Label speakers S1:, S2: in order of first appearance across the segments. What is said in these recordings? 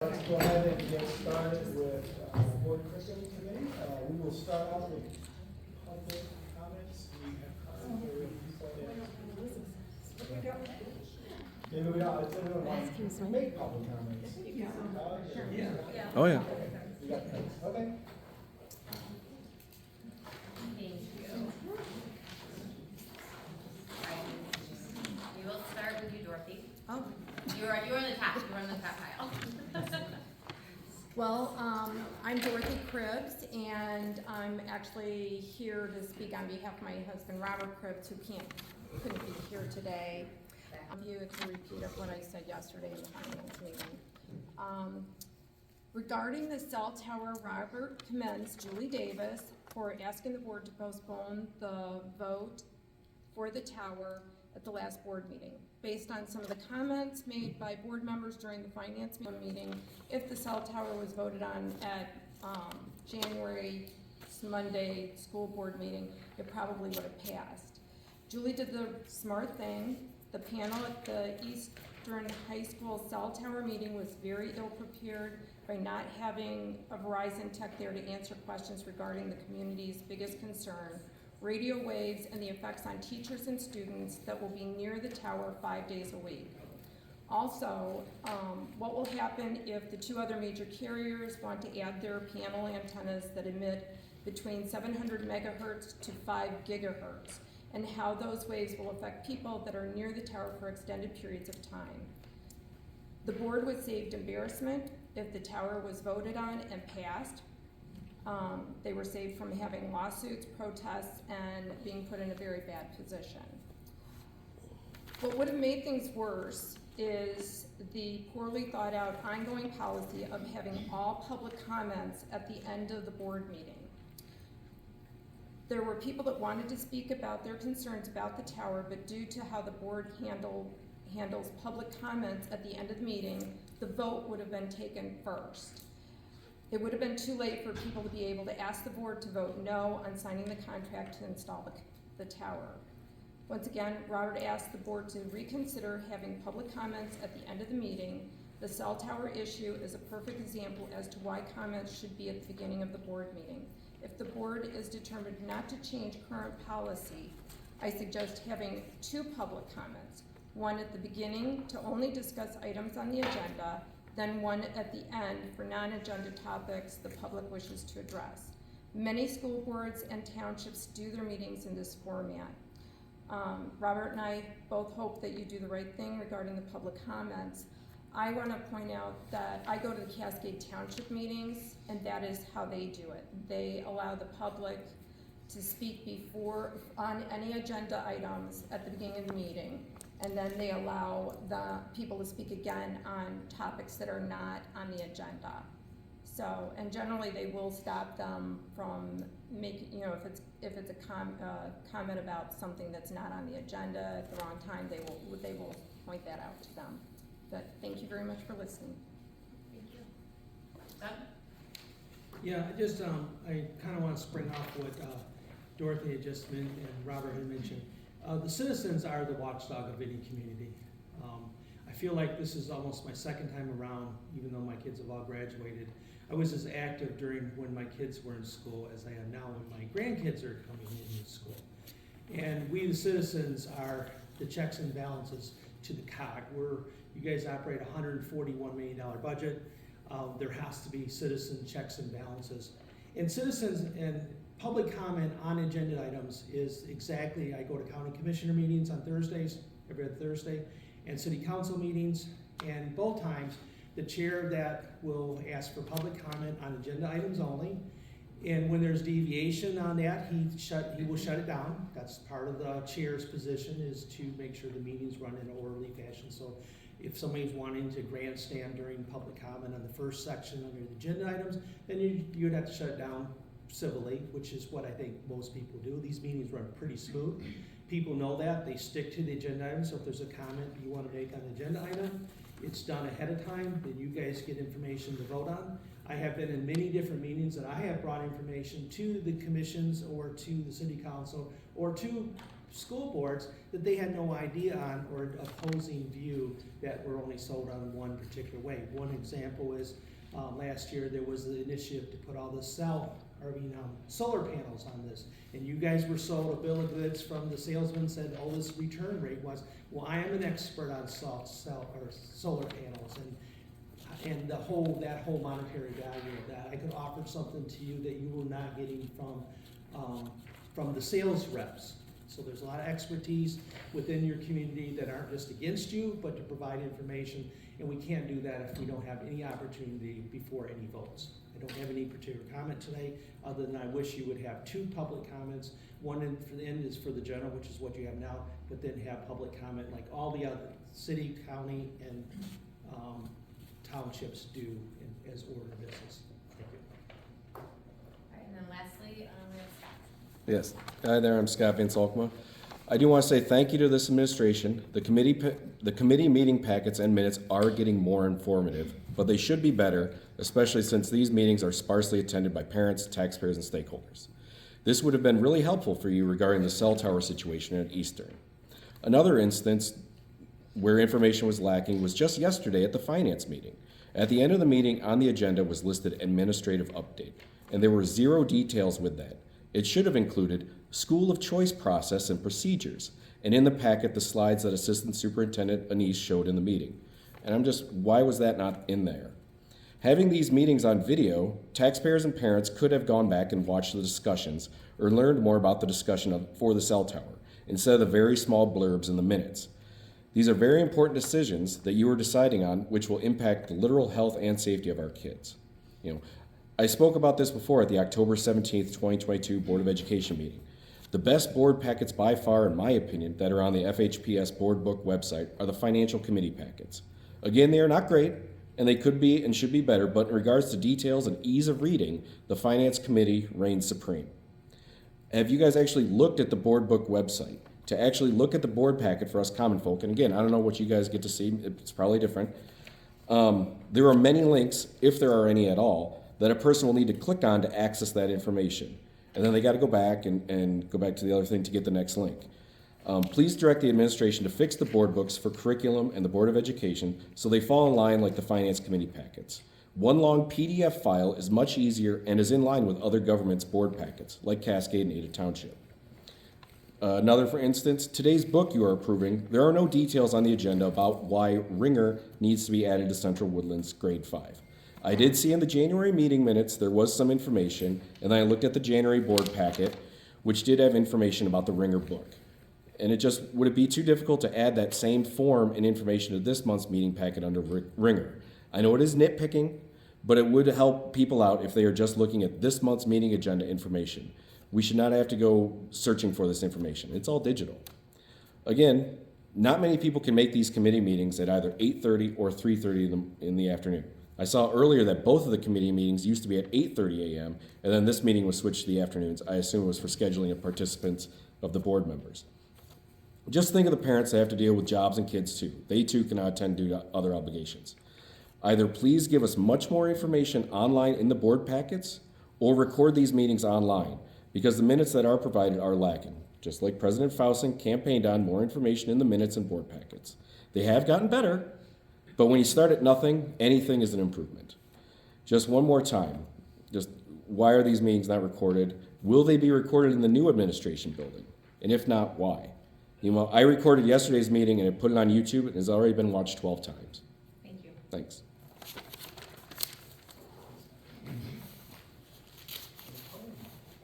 S1: Let's go ahead and get started with board curriculum committee. We will start out with public comments. We have time for people that. Maybe we don't, if anyone wants to make public comments.
S2: Yeah.
S3: Oh, yeah.
S1: You got things, okay.
S4: Thank you. We will start with you, Dorothy.
S2: Oh,
S4: You're on the top. You're on the top pile.
S2: well, I'm Dorothy Cribbs, and I'm actually here to speak on behalf of my husband, Robert Cribbs, who couldn't be here today. It's a repeat of what I said yesterday in the finance meeting. Regarding the cell tower, Robert commends Julie Davis for asking the board to postpone the vote for the tower at the last board meeting. Based on some of the comments made by board members during the finance meeting, if the cell tower was voted on at January's Monday school board meeting, it probably would have passed. Julie did the smart thing. The panel at the Eastern High School cell tower meeting was very ill prepared by not having a Verizon tech there to answer questions regarding the community's biggest concern, radio waves and the effects on teachers and students that will be near the tower 5 days a week. Also, what will happen if the two other major carriers want to add their panel antennas that emit between 700 megahertz to 5 gigahertz, and how those waves will affect people that are near the tower for extended periods of time. The board was saved embarrassment if the tower was voted on and passed. They were saved from having lawsuits, protests, and being put in a very bad position. What would have made things worse is the poorly thought out ongoing policy of having all public comments at the end of the board meeting. There were people that wanted to speak about their concerns about the tower, but due to how the board handles public comments at the end of the meeting, the vote would have been taken first. It would have been too late for people to be able to ask the board to vote no on signing the contract to install the tower. Once again, Robert asked the board to reconsider having public comments at the end of the meeting. The cell tower issue is a perfect example as to why comments should be at the beginning of the board meeting. If the board is determined not to change current policy, I suggest having 2 public comments. One at the beginning to only discuss items on the agenda, then one at the end for non-agenda topics the public wishes to address. Many school boards and townships do their meetings in this format. Robert and I both hope that you do the right thing regarding the public comments. I want to point out that I go to the Cascade Township meetings, and that is how they do it. They allow the public to speak on any agenda items at the beginning of the meeting, and then they allow the people to speak again on topics that are not on the agenda. So, and generally they will stop them from making, if it's a comment about something that's not on the agenda at the wrong time, they will point that out to them. But thank you very much for listening.
S4: Thank you. Doug?
S5: Yeah, I kind of want to spring off what Dorothy had just mentioned and Robert had mentioned. The citizens are the watchdog of any community. I feel like this is almost my second time around, even though my kids have all graduated. I was as active during when my kids were in school as I am now when my grandkids are coming into school. And we, the citizens, are the checks and balances to the COG. You guys operate a $141 million budget. There has to be citizen checks and balances. And citizens and public comment on agenda items is exactly, I go to county commissioner meetings on Thursdays, every other Thursday, and city council meetings, and both times the chair of that will ask for public comment on agenda items only. And when there's deviation on that, he will shut it down. That's part of the chair's position, is to make sure the meetings run in an orderly fashion. So if somebody's wanting to grandstand during public comment on the first section under the agenda items, then you'd have to shut it down civilly, which is what I think most people do. These meetings run pretty smooth. People know that. They stick to the agenda item. So if there's a comment you want to make on the agenda item, it's done ahead of time. Then you guys get information to vote on. I have been in many different meetings that I have brought information to the commissions or to the city council or to school boards that they had no idea on, or opposing view that were only sold on one particular way. One example is last year there was the initiative to put all the solar panels on this, and you guys were sold a bill of goods from the salesman said, oh, this return rate was, well, I am an expert on solar panels, and that whole monetary value of that. I could offer something to you that you were not getting from the sales reps. So there's a lot of expertise within your community that aren't just against you, but to provide information, and we can't do that if we don't have any opportunity before any votes. I don't have any particular comment today, other than I wish you would have 2 public comments. One for the end is for the general, which is what you have now, but then have public comment like all the other city, county, and townships do as order of business. Thank you.
S4: All right, and then lastly, we have Scott.
S3: Yes. Hi there, I'm Scott Van Salkma. I do want to say thank you to this administration. The committee meeting packets and minutes are getting more informative, but they should be better, especially since these meetings are sparsely attended by parents, taxpayers, and stakeholders. This would have been really helpful for you regarding the cell tower situation at Eastern. Another instance where information was lacking was just yesterday at the finance meeting. At the end of the meeting, on the agenda was listed administrative update, and there were 0 details with that. It should have included school of choice process and procedures, and in the packet, the slides that Assistant Superintendent Anise showed in the meeting. And why was that not in there? Having these meetings on video, taxpayers and parents could have gone back and watched the discussions or learned more about the discussion for the cell tower, instead of the very small blurbs in the minutes. These are very important decisions that you are deciding on, which will impact the literal health and safety of our kids. I spoke about this before at the October 17th, 2022 Board of Education meeting. The best board packets by far, in my opinion, that are on the FHPS board book website are the financial committee packets. Again, they are not great, and they could be and should be better, but in regards to details and ease of reading, the finance committee reigns supreme. Have you guys actually looked at the board book website to actually look at the board packet for us common folk? And again, I don't know what you guys get to see. It's probably different. There are many links, if there are any at all, that a person will need to click on to access that information. And then they got to go back and go back to the other thing to get the next link. Please direct the administration to fix the board books for curriculum and the Board of Education so they fall in line like the Finance Committee packets. One long PDF file is much easier and is in line with other governments' board packets, like Cascade and Ada Township. Another, for instance, today's book you are approving, there are no details on the agenda about why Ringer needs to be added to Central Woodlands Grade 5. I did see in the January meeting minutes there was some information, and then I looked at the January board packet, which did have information about the Ringer book. And would it be too difficult to add that same form and information to this month's meeting packet under Ringer? I know it is nitpicking, but it would help people out if they are just looking at this month's meeting agenda information. We should not have to go searching for this information. It's all digital. Again, not many people can make these committee meetings at either 8:30 or 3:30 in the afternoon. I saw earlier that both of the committee meetings used to be at 8:30 a.m., and then this meeting was switched to the afternoons. I assume it was for scheduling of participants of the board members. Just think of the parents that have to deal with jobs and kids too. They too cannot attend due to other obligations. Either please give us much more information online in the board packets, or record these meetings online, because the minutes that are provided are lacking. Just like President Fausen campaigned on more information in the minutes and board packets. They have gotten better, but when you start at nothing, anything is an improvement. Just one more time, why are these meetings not recorded? Will they be recorded in the new administration building? And if not, why? I recorded yesterday's meeting and I put it on YouTube. It has already been watched 12 times.
S4: Thank you.
S3: Thanks.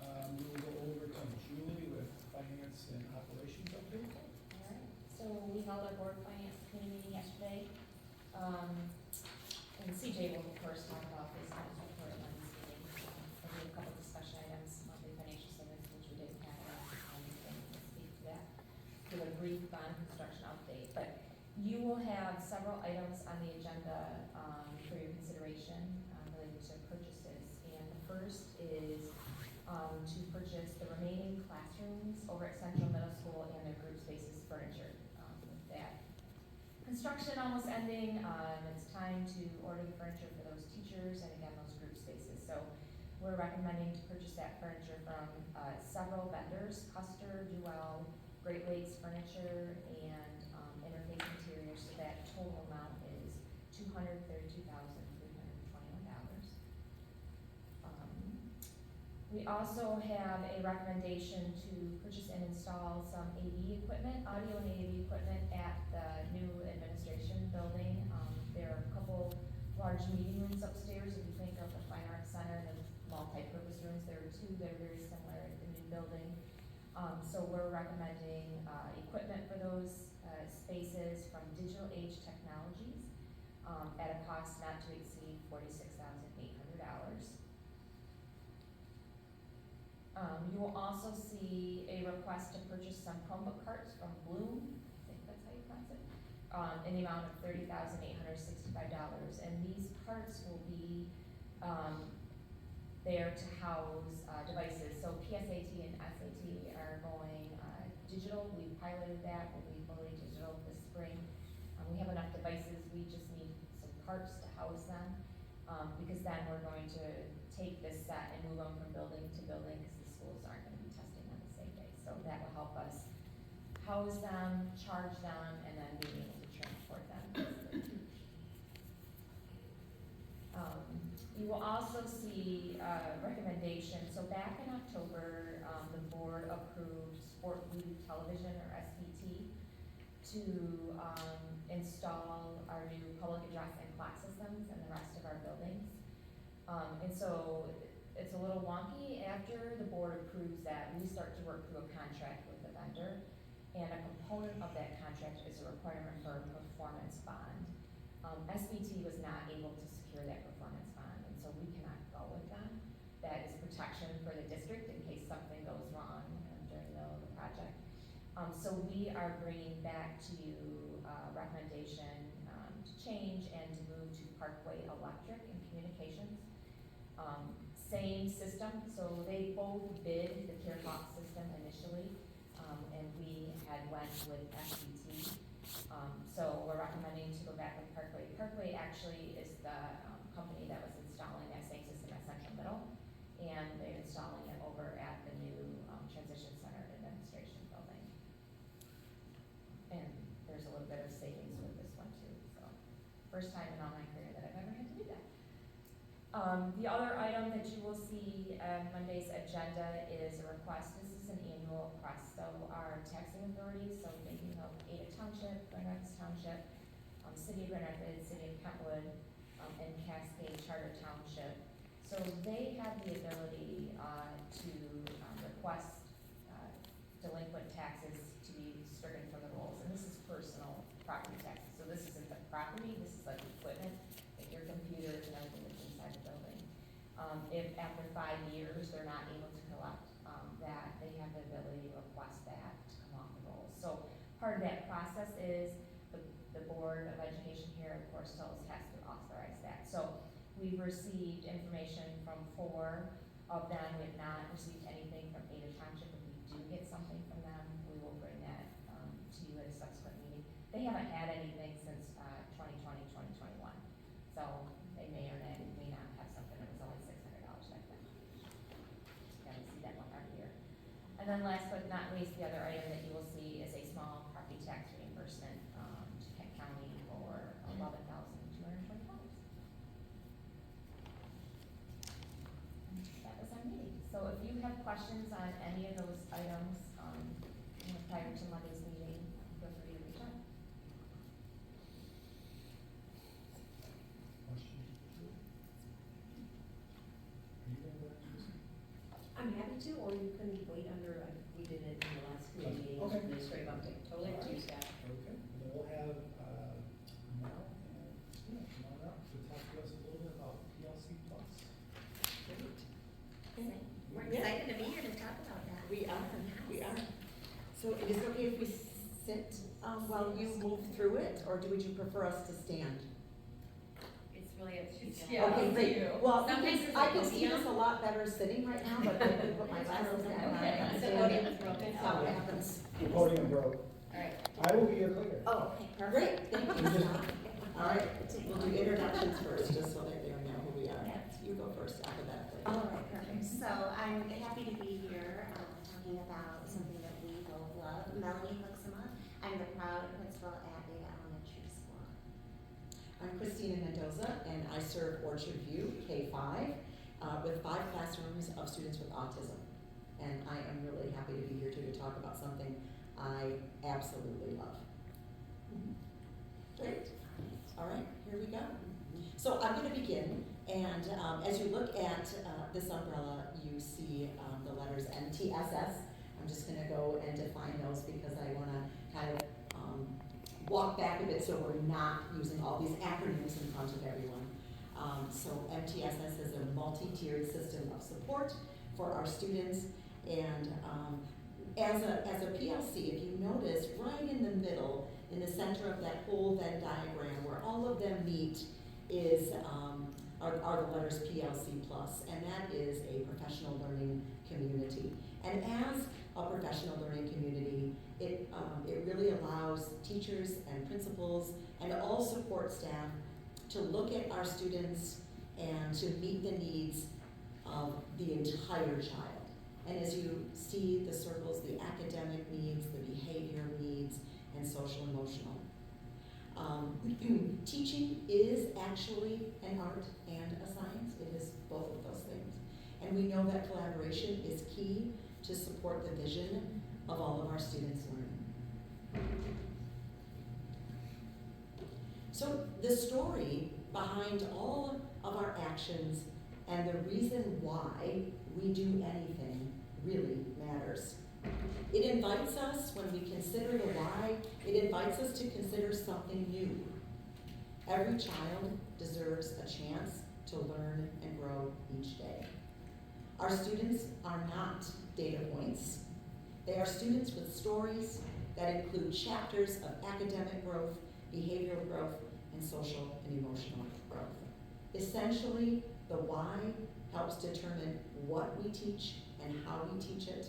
S1: We will go over to Julie with finance and operations update.
S6: All right, so we held our board finance committee meeting yesterday. And CJ will of course talk about this next report at Monday's meeting. And we had a couple of discussion items, monthly financial statements, which we didn't have on this thing, to speak to that. Give a brief bond construction update, but you will have several items on the agenda, for your consideration, related to purchases. And the first is, to purchase the remaining classrooms over at Central Middle School and their group spaces furniture. With that construction almost ending, it's time to order the furniture for those teachers and again, those group spaces. So we're recommending to purchase that furniture from several vendors, Custer, Duell, Great Lakes Furniture, and Interface Interiors, so that total amount is $232,321. We also have a recommendation to purchase and install some AV equipment, audio and AV equipment at the new administration building. There are a couple large meeting rooms upstairs. If you think of the Fine Arts Center and the multi-purpose rooms, there are two that are very similar at the new building. So we're recommending equipment for those spaces from Digital Age Technologies at a cost not to exceed $46,800. You will also see a request to purchase some Chromebook carts from Bloom, I think that's how you pronounce it, in the amount of $30,865. And these carts will be there to house devices. So PSAT and SAT are going digital. We piloted that. We'll be fully digital this spring. We have enough devices. We just need some carts to house them because then we're going to take this set and move them from building to building because the schools aren't going to be testing on the same day. So that will help us house them, charge them, and then being able to transport them. You will also see recommendation. So back in October, the board approved Sport Blue Television, or SBT, to install our new public address and clock systems in the rest of our buildings. And so it's a little wonky. After the board approves that, we start to work through a contract with the vendor, and a component of that contract is a requirement for a performance bond. SBT was not able to secure that performance bond, and so we cannot go with them. That is protection for the district in case something goes wrong during the project. So we are bringing back to you a recommendation to change and to move to Parkway Electric and Communications. Same system, so they both bid the CareTalk system initially, and we had went with SBT. So we're recommending to go back with Parkway. Parkway actually is the company that was installing that same system at Central Middle, and they're installing it over at the new Transition Center Administration building. And there's a little bit of savings with this one too, so first time in all my career that I've ever had to do that. The other item that you will see on Monday's agenda is a request. This is an annual request. So our taxing authorities, so thinking of Ada Township, Grand Rapids Township, City of Grand Rapids, City of Kentwood, and Cascade Charter Township. So they have the ability to request delinquent taxes to be stricken from the rolls. And this is personal property taxes. So this isn't the property, this is like equipment, like your computers and everything that's inside the building. If after 5 years they're not able to collect that, they have the ability to request that to come off the rolls. So part of that process is the Board of Education here, of course, has to authorize that. So we've received information from 4 of them. We have not received anything from Ada Township. If we do get something from them, we will bring that to you at a subsequent meeting. They haven't had anything since 2020, 2021. So they may or may not have something that was only $600 back then. Yeah, we see that one every year. And then last but not least, the other item that you will see is a small property tax reimbursement to Kent County for $11,220. That was our meeting. So if you have questions on any of those items prior to Monday's meeting, feel free to reach out.
S7: I'm happy to, or you can wait under, we did it in the last meeting,
S1: Okay.
S7: administrative update, totally up to you, Scott.
S1: Okay, then we'll have Mel and Christina come on up to talk to us a little bit about PLC Plus.
S4: We're excited to be here to talk about that.
S7: We are. So is it okay if we sit while you move through it, or would you prefer us to stand?
S4: It's really up to you.
S2: Yeah.
S7: Okay, great. Well,
S4: Sometimes
S7: because
S4: it's
S7: I
S4: a
S7: can see
S4: podium.
S7: this a lot better sitting right now, but I can put my glasses down.
S4: Okay.
S7: And
S4: So
S7: then
S4: podium is broken.
S7: that's how it happens.
S1: The podium broke.
S4: All right.
S1: I will be your cleaner.
S7: Oh, great, thank you. All right, we'll do introductions first, just so that they know who we are. You go first alphabetically.
S8: All right, perfect. So I'm happy to be here talking about something that we both love, Melanie Huxama. I'm the proud principal at Beta Elementary School.
S7: I'm Christina Mendoza, and I serve Orchard View K-5 with 5 classrooms of students with autism. And I am really happy to be here to talk about something I absolutely love. Great. All right, here we go. So I'm going to begin, and as you look at this umbrella, you see the letters MTSS. I'm just going to go and define those because I want to kind of walk back a bit so we're not using all these acronyms in front of everyone. So MTSS is a multi-tiered system of support for our students, and as a PLC, if you notice, right in the middle, in the center of that whole Venn diagram, where all of them meet, is are the letters PLC plus, and that is a professional learning community. And as a professional learning community, it really allows teachers and principals and all support staff to look at our students and to meet the needs of the entire child. And as you see the circles, the academic needs, the behavior needs, and social emotional. Teaching is actually an art and a science. It is both of those things. And we know that collaboration is key to support the vision of all of our students' learning. So the story behind all of our actions and the reason why we do anything really matters. It invites us, when we consider the why, it invites us to consider something new. Every child deserves a chance to learn and grow each day. Our students are not data points. They are students with stories that include chapters of academic growth, behavioral growth, and social and emotional growth. Essentially, the why helps determine what we teach and how we teach it,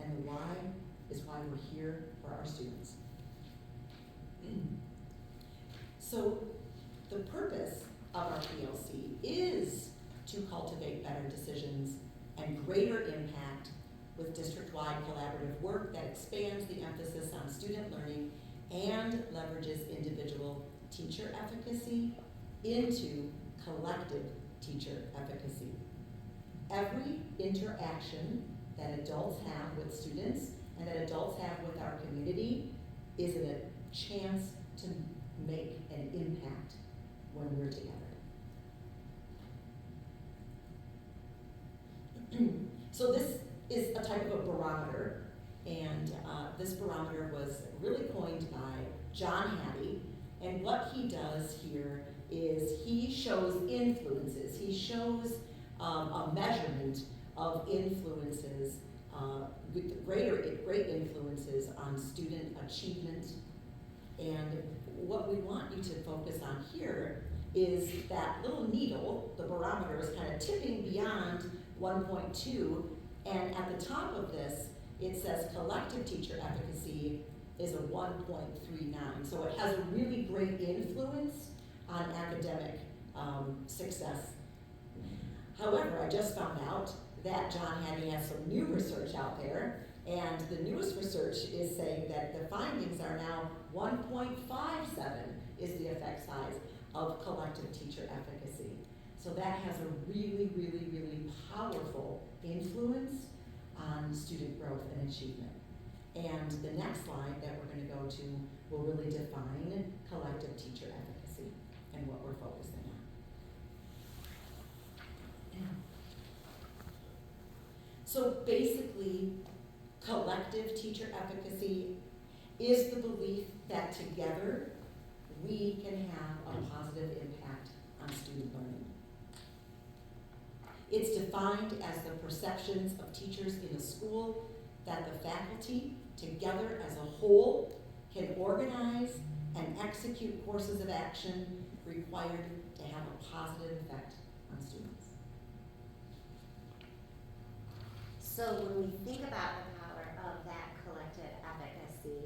S7: and the why is why we're here for our students. So the purpose of our PLC is to cultivate better decisions and greater impact with district-wide collaborative work that expands the emphasis on student learning and leverages individual teacher efficacy into collective teacher efficacy. Every interaction that adults have with students and that adults have with our community is a chance to make an impact when we're together. So this is a type of a barometer, and this barometer was really coined by John Hattie, and what he does here is he shows influences. He shows a measurement of influences, with great influences on student achievement. And what we want you to focus on here is that little needle, the barometer, is kind of tipping beyond 1.2, and at the top of this, it says collective teacher efficacy is a 1.39. So it has a really great influence on academic success. However, I just found out that John Hattie has some new research out there, and the newest research is saying that the findings are now 1.57 is the effect size of collective teacher efficacy. So that has a really, really, really powerful influence on student growth and achievement. And the next slide that we're going to go to will really define collective teacher efficacy and what we're focusing on. So basically, collective teacher efficacy is the belief that together we can have a positive impact on student learning. It's defined as the perceptions of teachers in a school that the faculty, together as a whole, can organize and execute courses of action required to have a positive effect on students.
S8: So when we think about the power of that collective efficacy,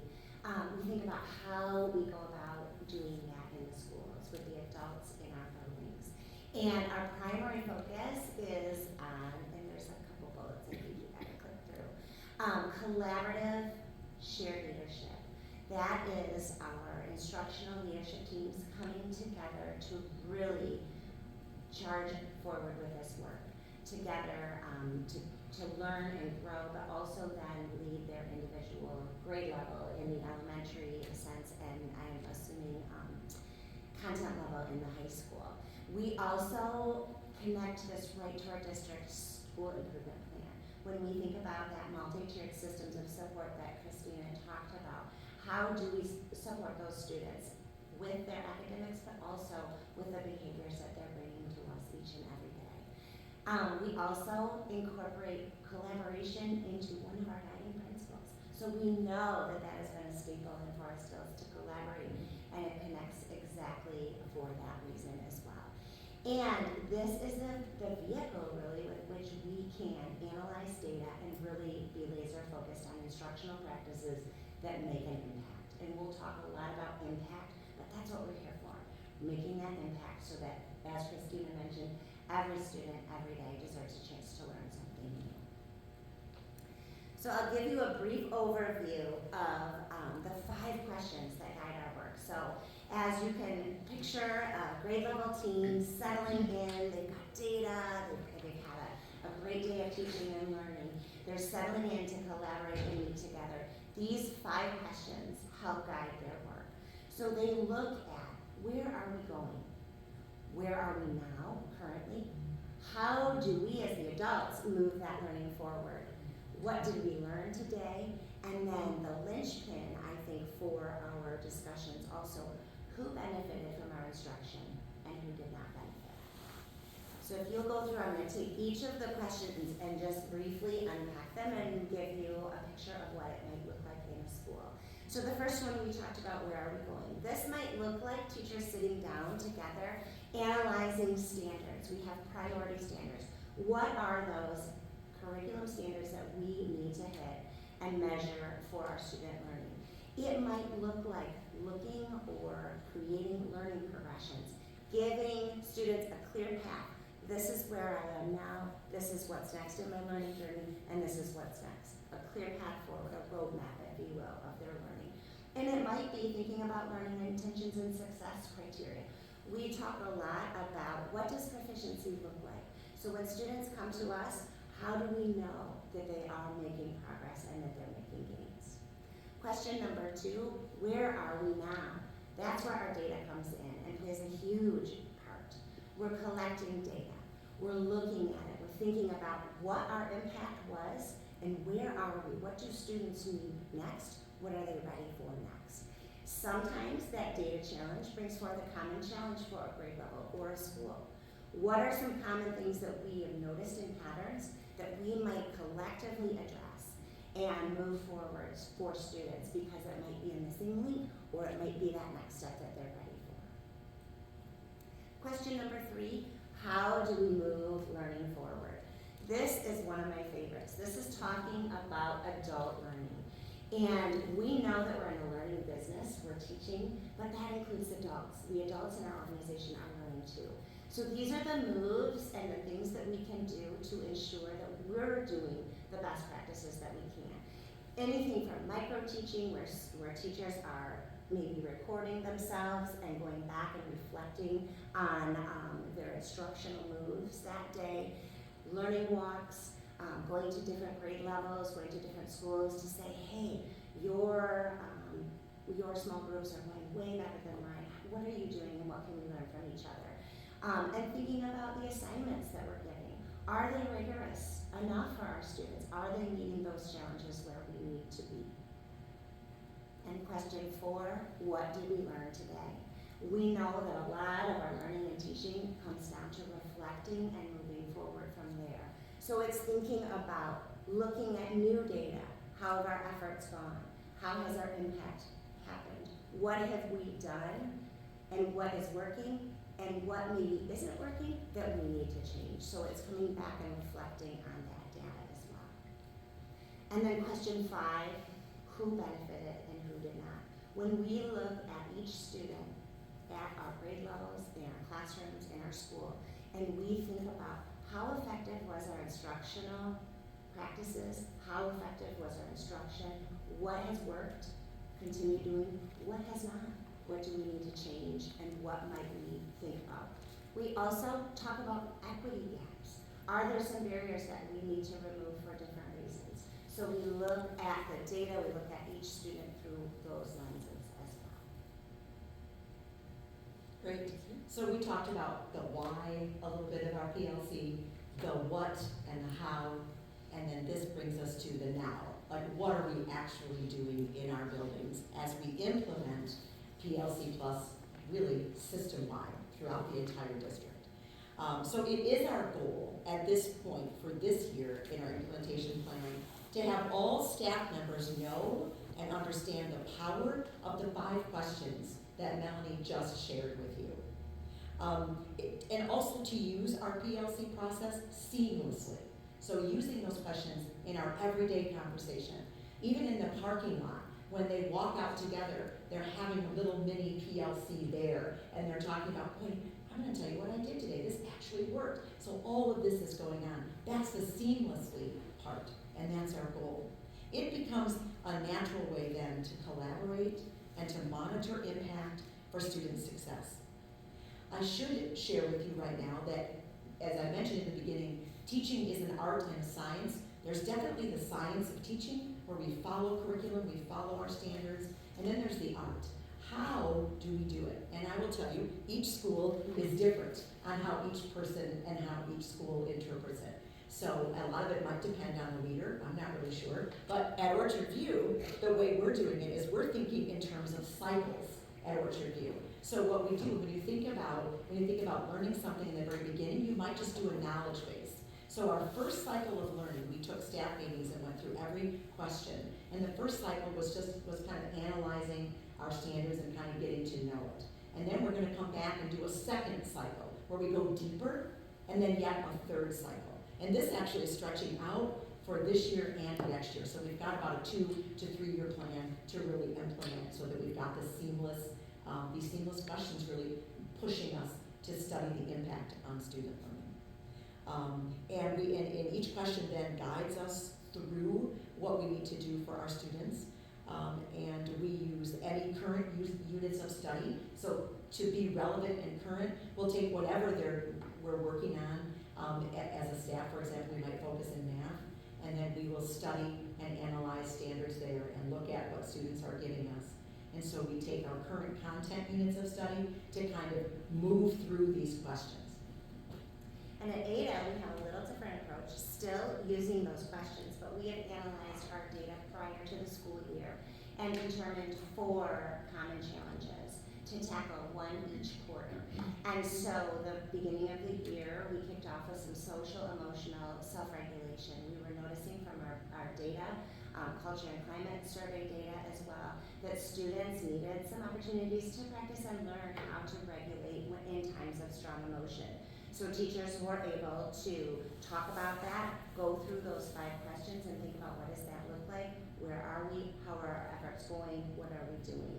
S8: we think about how we go about doing that in the schools with the adults in our buildings. And our primary focus is on, and there's a couple bullets I think you gotta click through, collaborative shared leadership. That is our instructional leadership teams coming together to really charge forward with this work together, to learn and grow, but also then lead their individual grade level in the elementary sense, and I'm assuming content level in the high school. We also connect this right to our district's school improvement plan. When we think about that multi-tiered systems of support that Christina talked about, how do we support those students with their academics, but also with the behaviors that they're bringing to us each and every day. We also incorporate collaboration into one of our guiding principles. So we know that that has been a staple in Forest Hills to collaborate, and it connects exactly for that reason as well. And this is the vehicle really with which we can analyze data and really be laser focused on instructional practices that make an impact. And we'll talk a lot about impact, but that's what we're here for, making that impact so that, as Christina mentioned, every student every day deserves a chance to learn something new. So I'll give you a brief overview of the 5 questions that guide our work. So as you can picture, grade level teams settling in, they've got data, they've had a great day of teaching and learning. They're settling in to collaborate and meet together. These 5 questions help guide their work. So they look at, where are we going? Where are we now, currently? How do we as the adults move that learning forward? What did we learn today? And then the linchpin, I think, for our discussions also, who benefited from our instruction and who did not benefit? So if you'll go through, I'm going to take each of the questions and just briefly unpack them and give you a picture of what it might look like in a school. So the first one, we talked about, where are we going? This might look like teachers sitting down together, analyzing standards. We have priority standards. What are those curriculum standards that we need to hit and measure for our student learning? It might look like looking or creating learning progressions, giving students a clear path. This is where I am now, this is what's next in my learning journey, and this is what's next. A clear path forward, a roadmap, if you will, of their learning. And it might be thinking about learning intentions and success criteria. We talk a lot about, what does proficiency look like? So when students come to us, how do we know that they are making progress and that they're making gains? Question number 2, where are we now? That's where our data comes in and plays a huge part. We're collecting data. We're looking at it. We're thinking about what our impact was and where are we? What do students need next? What are they ready for next? Sometimes that data challenge brings forth a common challenge for a grade level or a school. What are some common things that we have noticed in patterns that we might collectively address and move forward for students, because it might be a missing link or it might be that next step that they're ready for. Question number 3, how do we move learning forward? This is one of my favorites. This is talking about adult learning. And we know that we're in a learning business, we're teaching, but that includes adults. The adults in our organization are learning too. So these are the moves and the things that we can do to ensure that we're doing the best practices that we can. Anything from micro-teaching, where teachers are maybe recording themselves and going back and reflecting on their instructional moves that day, learning walks, going to different grade levels, going to different schools to say, hey, your small groups are going way better than mine. What are you doing and what can we learn from each other? And thinking about the assignments that we're giving. Are they rigorous enough for our students? Are they meeting those challenges where we need to be? And question 4, what did we learn today? We know that a lot of our learning and teaching comes down to reflecting and moving forward from there. So it's thinking about looking at new data. How have our efforts gone? How has our impact happened? What have we done? And what is working? And what maybe isn't working that we need to change. So it's coming back and reflecting on that data as well. And then question 5, who benefited and who did not? When we look at each student at our grade levels, in our classrooms, in our school, and we think about how effective was our instructional practices, how effective was our instruction, what has worked, continue doing, what has not, what do we need to change, and what might we think about. We also talk about equity gaps. Are there some barriers that we need to remove for different reasons? So we look at the data, we look at each student through those lenses as well.
S7: Great. So we talked about the why, a little bit of our PLC, the what and the how, and then this brings us to the now. Like, what are we actually doing in our buildings as we implement PLC Plus really system-wide throughout the entire district? So it is our goal at this point for this year in our implementation plan to have all staff members know and understand the power of the 5 questions that Melanie just shared with you. And also to use our PLC process seamlessly. So using those questions in our everyday conversation, even in the parking lot, when they walk out together, they're having a little mini PLC there, and they're talking about, wait, I'm gonna tell you what I did today, this actually worked. So all of this is going on. That's the seamlessly part, and that's our goal. It becomes a natural way then to collaborate and to monitor impact for student success. I should share with you right now that, as I mentioned in the beginning, teaching is an art and a science. There's definitely the science of teaching, where we follow curriculum, we follow our standards, and then there's the art. How do we do it? And I will tell you, each school is different on how each person and how each school interprets it. So a lot of it might depend on the leader, I'm not really sure. But at Orchard View, the way we're doing it is we're thinking in terms of cycles at Orchard View. So what we do, when you think about learning something in the very beginning, you might just do a knowledge base. So our first cycle of learning, we took staff meetings and went through every question. And the first cycle was kind of analyzing our standards and kind of getting to know it. And then we're going to come back and do a second cycle where we go deeper, and then yet a third cycle. And this actually is stretching out for this year and next year. So we've got about a 2 to 3 year plan to really implement, so that we've got these seamless questions really pushing us to study the impact on student learning. And each question then guides us through what we need to do for our students. And we use any current units of study. So to be relevant and current, we'll take whatever we're working on as a staff. For example, we might focus in math, and then we will study and analyze standards there and look at what students are giving us. And so we take our current content units of study to kind of move through these questions.
S8: And at Ada, we have a little different approach, still using those questions, but we have analyzed our data prior to the school year and determined 4 common challenges to tackle, 1 each quarter. And so the beginning of the year, we kicked off with some social, emotional self-regulation. We were noticing from our data, culture and climate survey data as well, that students needed some opportunities to practice and learn how to regulate in times of strong emotion. So teachers were able to talk about that, go through those 5 questions and think about what does that look like, where are we, how are our efforts going, what are we doing.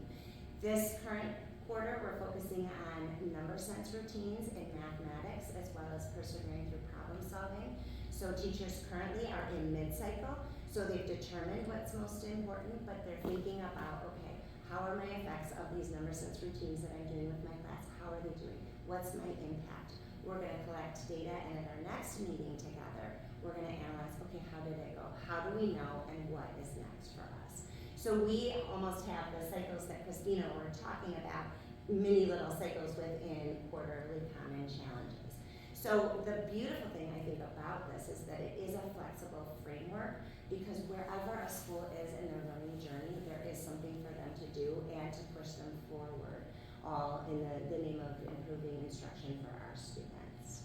S8: This current quarter, we're focusing on number sense routines in mathematics as well as persevering through problem solving. So teachers currently are in mid-cycle, so they've determined what's most important, but they're thinking about, okay, how are my effects of these number sense routines that I'm doing with my class? How are they doing? What's my impact? We're going to collect data, and at our next meeting together, we're going to analyze, okay, how did it go? How do we know, and what is next for us? So we almost have the cycles that Christina were talking about, mini little cycles within quarterly common challenges. So the beautiful thing I think about this is that it is a flexible framework, because wherever a school is in their learning journey, there is something for them to do and to push them forward, all in the name of improving instruction for our students.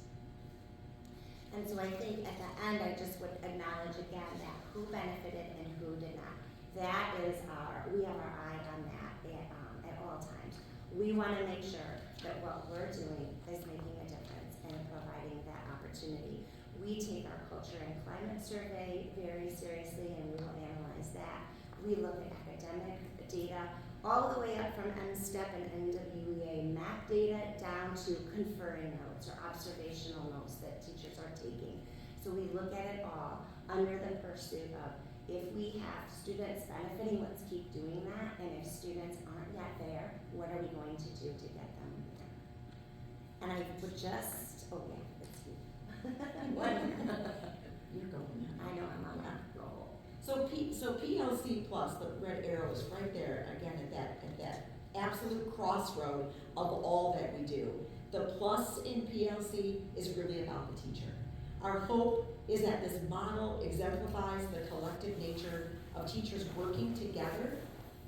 S8: And so I think at the end, I just would acknowledge again that who benefited and who did not. That is we have our eye on that at all times. We want to make sure that what we're doing is making a difference and providing that opportunity. We take our culture and climate survey very seriously, and we will analyze that. We look at academic data all the way up from MSTEP and NWEA map data down to conferring notes or observational notes that teachers are taking. So we look at it all. under the pursuit of, if we have students benefiting, let's keep doing that, and if students aren't yet there, what are we going to do to get them there? And I would just, oh yeah, it's you.
S7: You're going.
S8: I know I'm on that roll.
S7: So PLC plus, the red arrow is right there, again, at that absolute crossroad of all that we do. The plus in PLC is really about the teacher. Our hope is that this model exemplifies the collective nature of teachers working together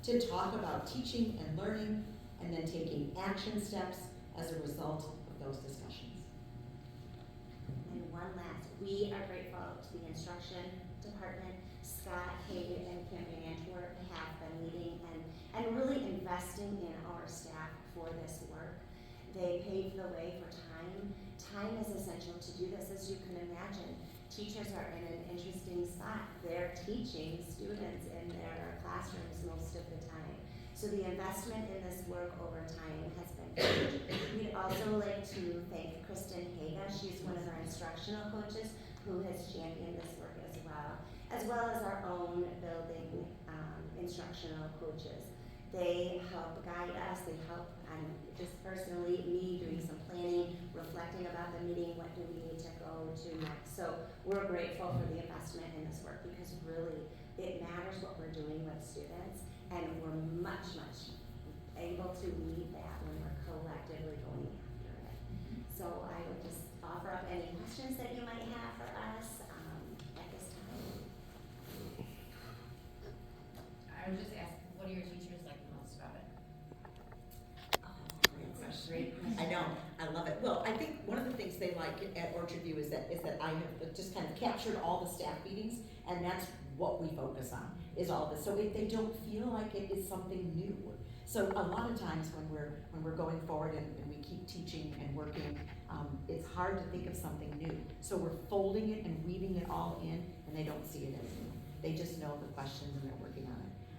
S7: to talk about teaching and learning, and then taking action steps as a result of those discussions.
S8: And one last, we are grateful to the instruction department. Scott, Hayden, and Kim Van Antwerp have been leading and really investing in our staff for this work. They paved the way for time. Time is essential to do this, as you can imagine. Teachers are in an interesting spot. They're teaching students in their classrooms most of the time. So the investment in this work over time has been huge. We'd also like to thank Kristen Haga. She's one of our instructional coaches who has championed this work as well as our own building instructional coaches. They help guide us, they help, just personally, me doing some planning, reflecting about the meeting, what do we need to go to next. So we're grateful for the investment in this work, because really it matters what we're doing with students, and we're much able to lead that when we're collectively going after it. So I would just offer up any questions that you might have for us at this time.
S4: I would just ask, what do your teachers like the most about it?
S7: Great question. I know, I love it. Well, I think one of the things they like at Orchard View is that I have just kind of captured all the staff meetings, and that's what we focus on, is all this. So they don't feel like it is something new. So a lot of times when we're going forward and we keep teaching and working, it's hard to think of something new. So we're folding it and weaving it all in, and they don't see it as new. They just know the questions and they're working on it.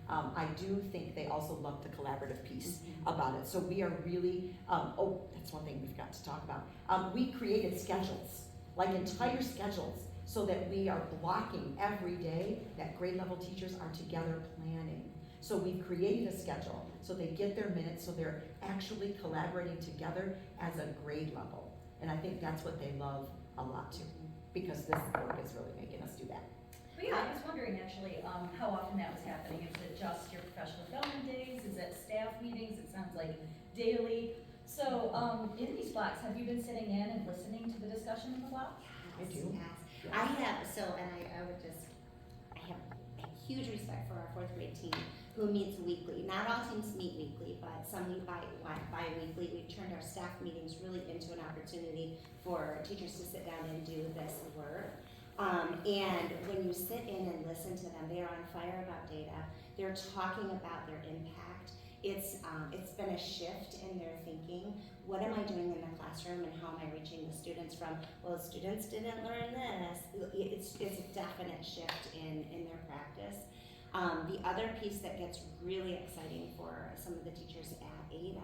S7: I do think they also love the collaborative piece about it. So we are really, that's one thing we've got to talk about. We created schedules, like entire schedules, so that we are blocking every day that grade level teachers are together planning. So we've created a schedule so they get their minutes, so they're actually collaborating together as a grade level. And I think that's what they love a lot too, because this work is really making us do that.
S9: Well, yeah, I was wondering actually how often that was happening. Is it just your professional development days? Is it staff meetings? It sounds like daily. So in these blocks, have you been sitting in and listening to the discussion in the block?
S7: I do.
S8: Yes. I have, and I would just, I have a huge respect for our fourth grade team who meets weekly. Not all teams meet weekly, but some meet bi-weekly. We've turned our staff meetings really into an opportunity for teachers to sit down and do this work. And when you sit in and listen to them, they are on fire about data. They're talking about their impact. It's been a shift in their thinking. What am I doing in the classroom, and how am I reaching the students from? Well, the students didn't learn this. It's a definite shift in their practice. The other piece that gets really exciting for some of the teachers at Ada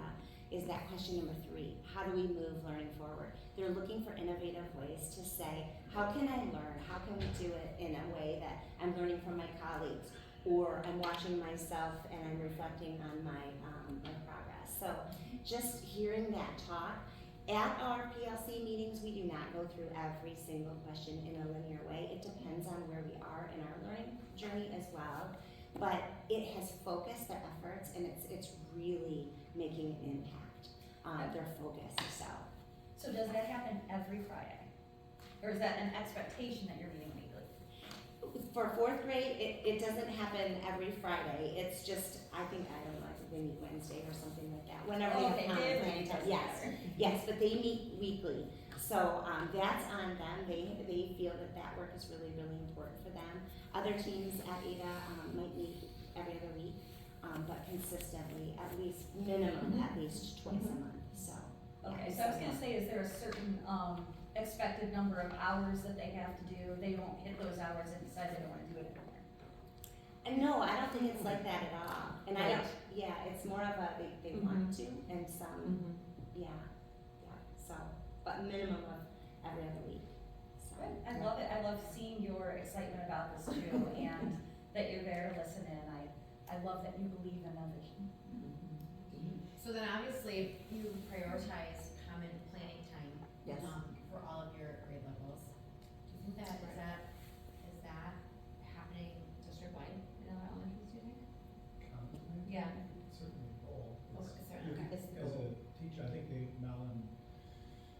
S8: is that question number 3, how do we move learning forward? They're looking for innovative ways to say, how can I learn? How can we do it in a way that I'm learning from my colleagues, or I'm watching myself and I'm reflecting on my progress? So just hearing that talk. At our PLC meetings, we do not go through every single question in a linear way. It depends on where we are in our learning journey as well. But it has focused their efforts, and it's really making an impact. Their focus.
S9: So does that happen every Friday? Or is that an expectation that you're meeting weekly?
S8: For fourth grade, it doesn't happen every Friday. It's just, I think they meet Wednesday or something like that. Whenever they have planning time. Yes, but they meet weekly. So that's on them. They feel that work is really, really important for them. Other teams at Ada might meet every other week, but consistently, at least minimum, at least twice a month. So.
S9: Okay, so I was gonna say, is there a certain expected number of hours that they have to do? They won't hit those hours and decide they don't wanna do it anymore.
S8: And no, I don't think it's like that at all. And
S7: Right.
S8: It's more of a they want to, and some, so, but minimum of every other week. So,
S9: Good, I love it. I love seeing your excitement about does too, and that you're there to listen in. I love that you believe in a vision.
S4: So then obviously you prioritize common planning time.
S7: Yes.
S4: For all of your grade levels. Do you think that, is that happening district-wide in our elementaries, do you think?
S1: Commonly,
S4: Yeah.
S1: certainly a goal.
S4: Oh,
S1: It's-
S4: is there-
S1: you-
S4: okay.
S7: It's the
S1: As
S7: goal.
S1: a teacher, I think Mel and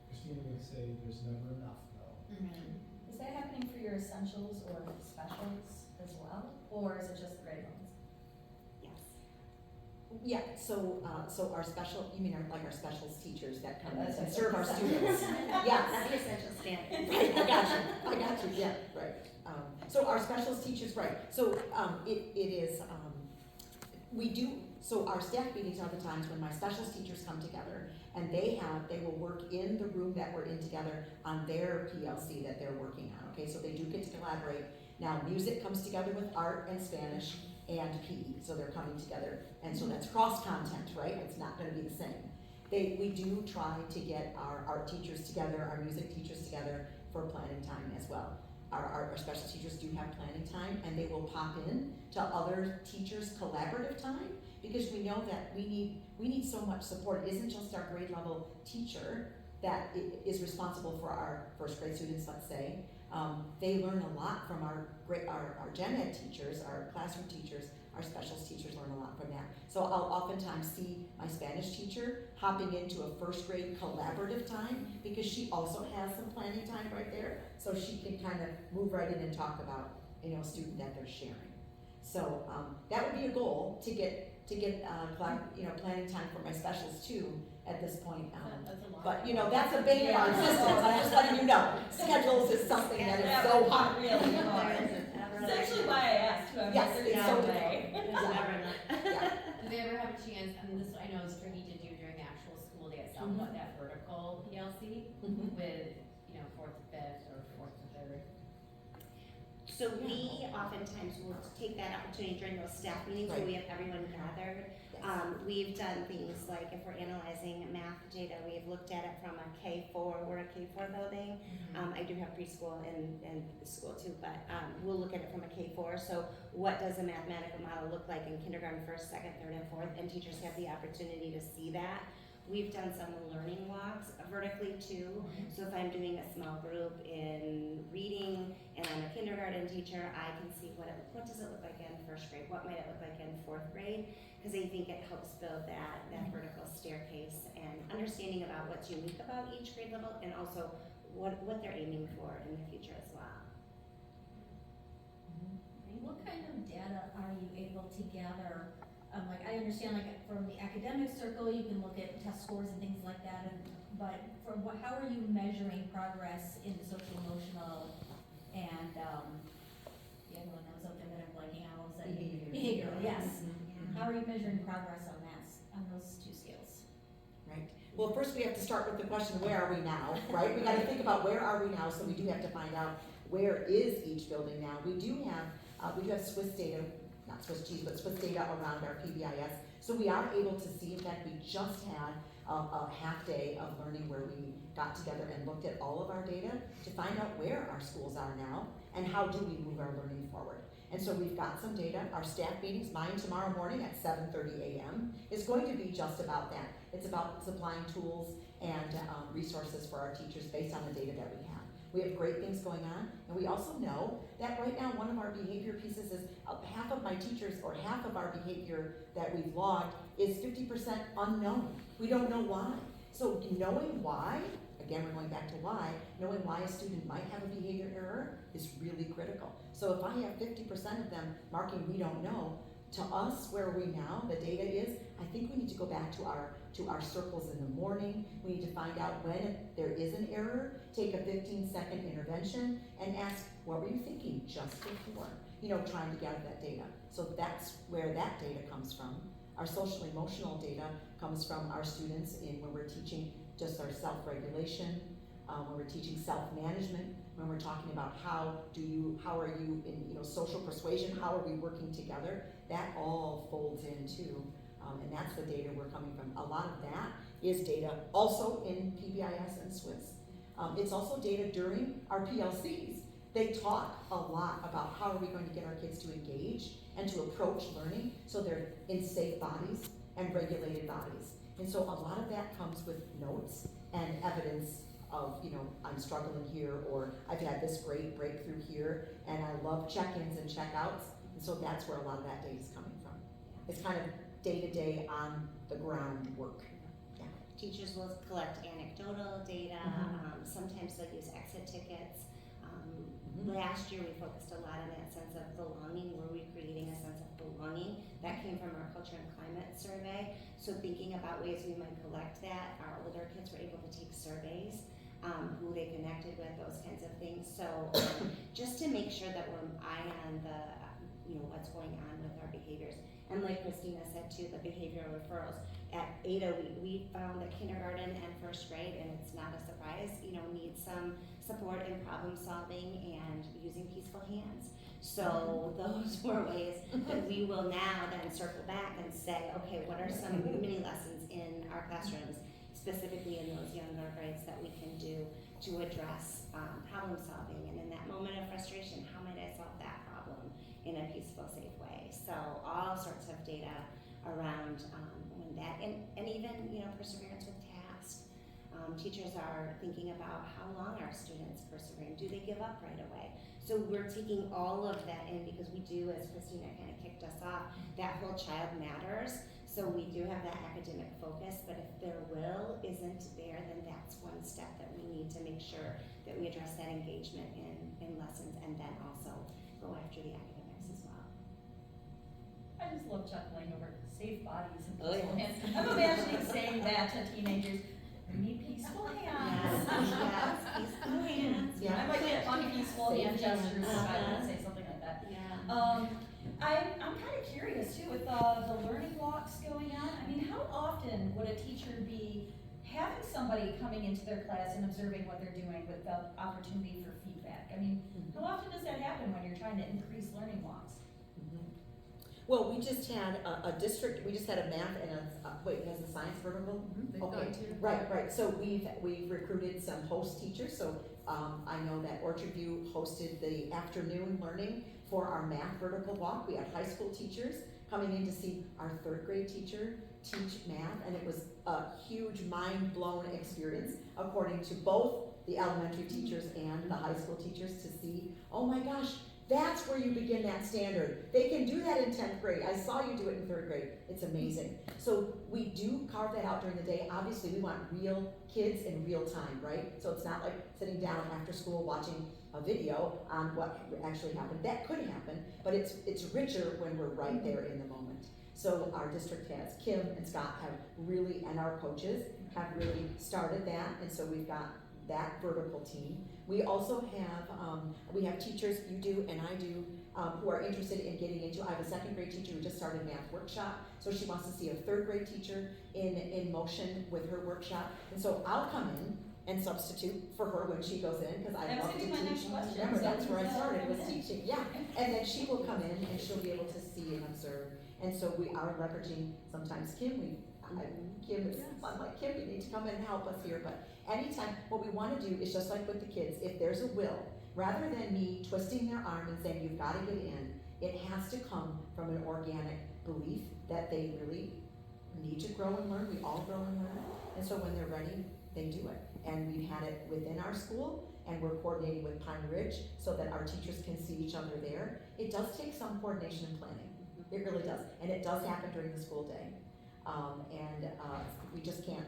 S1: Christina would say there's never enough though.
S9: Is that happening for your essentials or specials as well, or is it just the grade levels?
S8: Yes.
S7: Yeah, so our special, you mean our specials teachers that come in
S9: That's
S7: and
S9: what
S7: serve our
S9: I said.
S7: students?
S8: Not
S7: Yes.
S8: the essential standard.
S7: Right, I got you, yeah, right. So our specials teachers, right, so, it is, we do, so our staff meetings are the times when my specials teachers come together, and they will work in the room that we're in together on their PLC that they're working on, okay, so they do get to collaborate. Now, music comes together with art and Spanish and PE, so they're coming together, and so that's cross-content, right, it's not gonna be the same. We do try to get our art teachers together, our music teachers together for planning time as well. Our special teachers do have planning time, and they will pop in to other teachers' collaborative time, because we know that we need so much support. It isn't just our grade level teacher that is responsible for our first grade students, let's say. They learn a lot from our gen ed teachers, our classroom teachers. Our specials teachers learn a lot from that. So I'll oftentimes see my Spanish teacher hopping into a first grade collaborative time, because she also has some planning time right there, so she can kind of move right in and talk about, a student that they're sharing. So that would be a goal, to get planning time for my specials too at this point.
S4: That's a lot.
S7: But that's a bane of our existence. I'm just letting you know. Schedules is something that is so hard.
S9: Really hard. That's actually why I asked who I'm
S7: Yes,
S9: there's
S7: it's
S9: no
S7: so
S9: way.
S7: Yeah.
S4: Do they ever have a chance, and this I know is tricky to do during the actual school day itself, but that vertical PLC
S7: Mhm.
S4: with, 4th to 5th or 4th to 3rd?
S8: So we oftentimes will take that opportunity during those staff meetings where we have everyone gathered. We've done things like if we're analyzing math data, we've looked at it from a K4, we're a K4 building. I do have preschool and school too, but we'll look at it from a K4. So what does a mathematical model look like in kindergarten, 1st, 2nd, 3rd, and 4th? And teachers have the opportunity to see that. We've done some learning walks vertically too. So if I'm doing a small group in reading and I'm a kindergarten teacher, I can see what does it look like in 1st grade? What might it look like in 4th grade? Because I think it helps build that vertical staircase and understanding about what's unique about each grade level, and also what they're aiming for in the future as well.
S10: What kind of data are you able to gather? I understand, from the academic circle, you can look at test scores and things like that, but how are you measuring progress in the social emotional and, the other one that was up there that I'm blanking on, what was that? Behavioral, yes. How are you measuring progress on those two scales?
S7: Right. Well, first we have to start with the question, where are we now, right? We gotta think about where are we now, so we do have to find out where is each building now. We do have Swiss data, not Swiss cheese, but Swiss data around our PBIS. So we are able to see, in fact, we just had a half day of learning where we got together and looked at all of our data to find out where our schools are now and how do we move our learning forward. And so we've got some data. Our staff meetings, mine tomorrow morning at 7:30 a.m. is going to be just about that. It's about supplying tools and resources for our teachers based on the data that we have. We have great things going on, and we also know that right now one of our behavior pieces is half of my teachers, or half of our behavior that we've logged is 50% unknown. We don't know why. So knowing why, again, we're going back to why, knowing why a student might have a behavior error is really critical. So if I have 50% of them marking we don't know, to us, where are we now, the data is, I think we need to go back to our circles in the morning. We need to find out when there is an error, take a 15-second intervention, and ask, what were you thinking just before? Trying to gather that data. So that's where that data comes from. Our social emotional data comes from our students when we're teaching just our self-regulation, when we're teaching self-management, when we're talking about how are you in social persuasion, how are we working together, that all folds into, and that's the data we're coming from. A lot of that is data also in PBIS and Swiss. It's also data during our PLCs. They talk a lot about how are we going to get our kids to engage and to approach learning so they're in safe bodies and regulated bodies. And so a lot of that comes with notes and evidence of, you know, I'm struggling here, or I've had this great breakthrough here, and I love check-ins and check-outs. And so that's where a lot of that data is coming from. It's kind of day-to-day on the ground work. Yeah.
S8: Teachers will collect anecdotal data, sometimes they'll use exit tickets. Last year we focused a lot on that sense of belonging. Were we creating a sense of belonging? That came from our culture and climate survey. So thinking about ways we might collect that, our older kids were able to take surveys, who they connected with, those kinds of things. So just to make sure that we're eyeing on the, you know, what's going on with our behaviors. And like Christina said too, the behavioral referrals. At Ada, we found that kindergarten and first grade, and it's not a surprise, you know, need some support in problem solving and using peaceful hands. So those were ways that we will now then circle back and say, okay, what are some mini lessons in our classrooms, specifically in those younger grades, that we can do to address problem solving? And in that moment of frustration, how might I solve that problem in a peaceful, safe way? So all sorts of data around when that, and even, you know, perseverance with tasks. Teachers are thinking about how long are students persevering? Do they give up right away? So we're taking all of that in because we do, as Christina kind of kicked us off, that whole child matters. So we do have that academic focus, but if their will isn't there, then that's one step that we need to make sure that we address that engagement in lessons, and then also go after the academics as well.
S9: I just love chuckling over safe bodies and
S7: Oh,
S9: peaceful
S7: yeah.
S9: hands. I'm imagining saying that to teenagers. We need peaceful hands.
S8: Yes, peaceful hands.
S7: Yeah.
S9: I might get unpeaceful
S7: Safe
S9: hand
S7: hands.
S9: gestures if I would say something like that.
S8: Yeah.
S9: I'm kind of curious too with the learning walks going on. I mean, how often would a teacher be having somebody coming into their class and observing what they're doing with the opportunity for feedback? I mean, how often does that happen when you're trying to increase learning walks?
S7: Well, we just had a district, we just had a math and wait, has a science vertical? Okay, right. So we've recruited some host teachers. So I know that Orchard View hosted the afternoon learning for our math vertical walk. We had high school teachers coming in to see our third grade teacher teach math, and it was a huge mind-blown experience, according to both the elementary teachers and the high school teachers, to see, oh my gosh, that's where you begin that standard. They can do that in 10th grade. I saw you do it in 3rd grade. It's amazing. So we do carve that out during the day. Obviously, we want real kids in real time, right? So it's not like sitting down after school watching a video on what actually happened. That could happen, but it's richer when we're right there in the moment. So our district has, Kim and Scott have really, and our coaches have really started that, and so we've got that vertical team. We also have, we have teachers, you do and I do, who are interested in getting into, I have a 2nd grade teacher who just started math workshop, so she wants to see a 3rd grade teacher in motion with her workshop. And so I'll come in and substitute for her when she goes in, because I love to teach. Remember, that's where I started, was teaching, yeah. And then she will come in and she'll be able to see and observe. And so we are leveraging, sometimes Kim, Kim is, I'm like, Kim, you need to come in and help us here, but anytime, what we want to do is just like with the kids, if there's a will, rather than me twisting their arm and saying, you've got to get in, it has to come from an organic belief that they really need to grow and learn. We all grow and learn. And so when they're ready, they do it. And we've had it within our school, and we're coordinating with Pine Ridge so that our teachers can see each other there. It does take some coordination and planning. It really does. And it does happen during the school day. We just can't.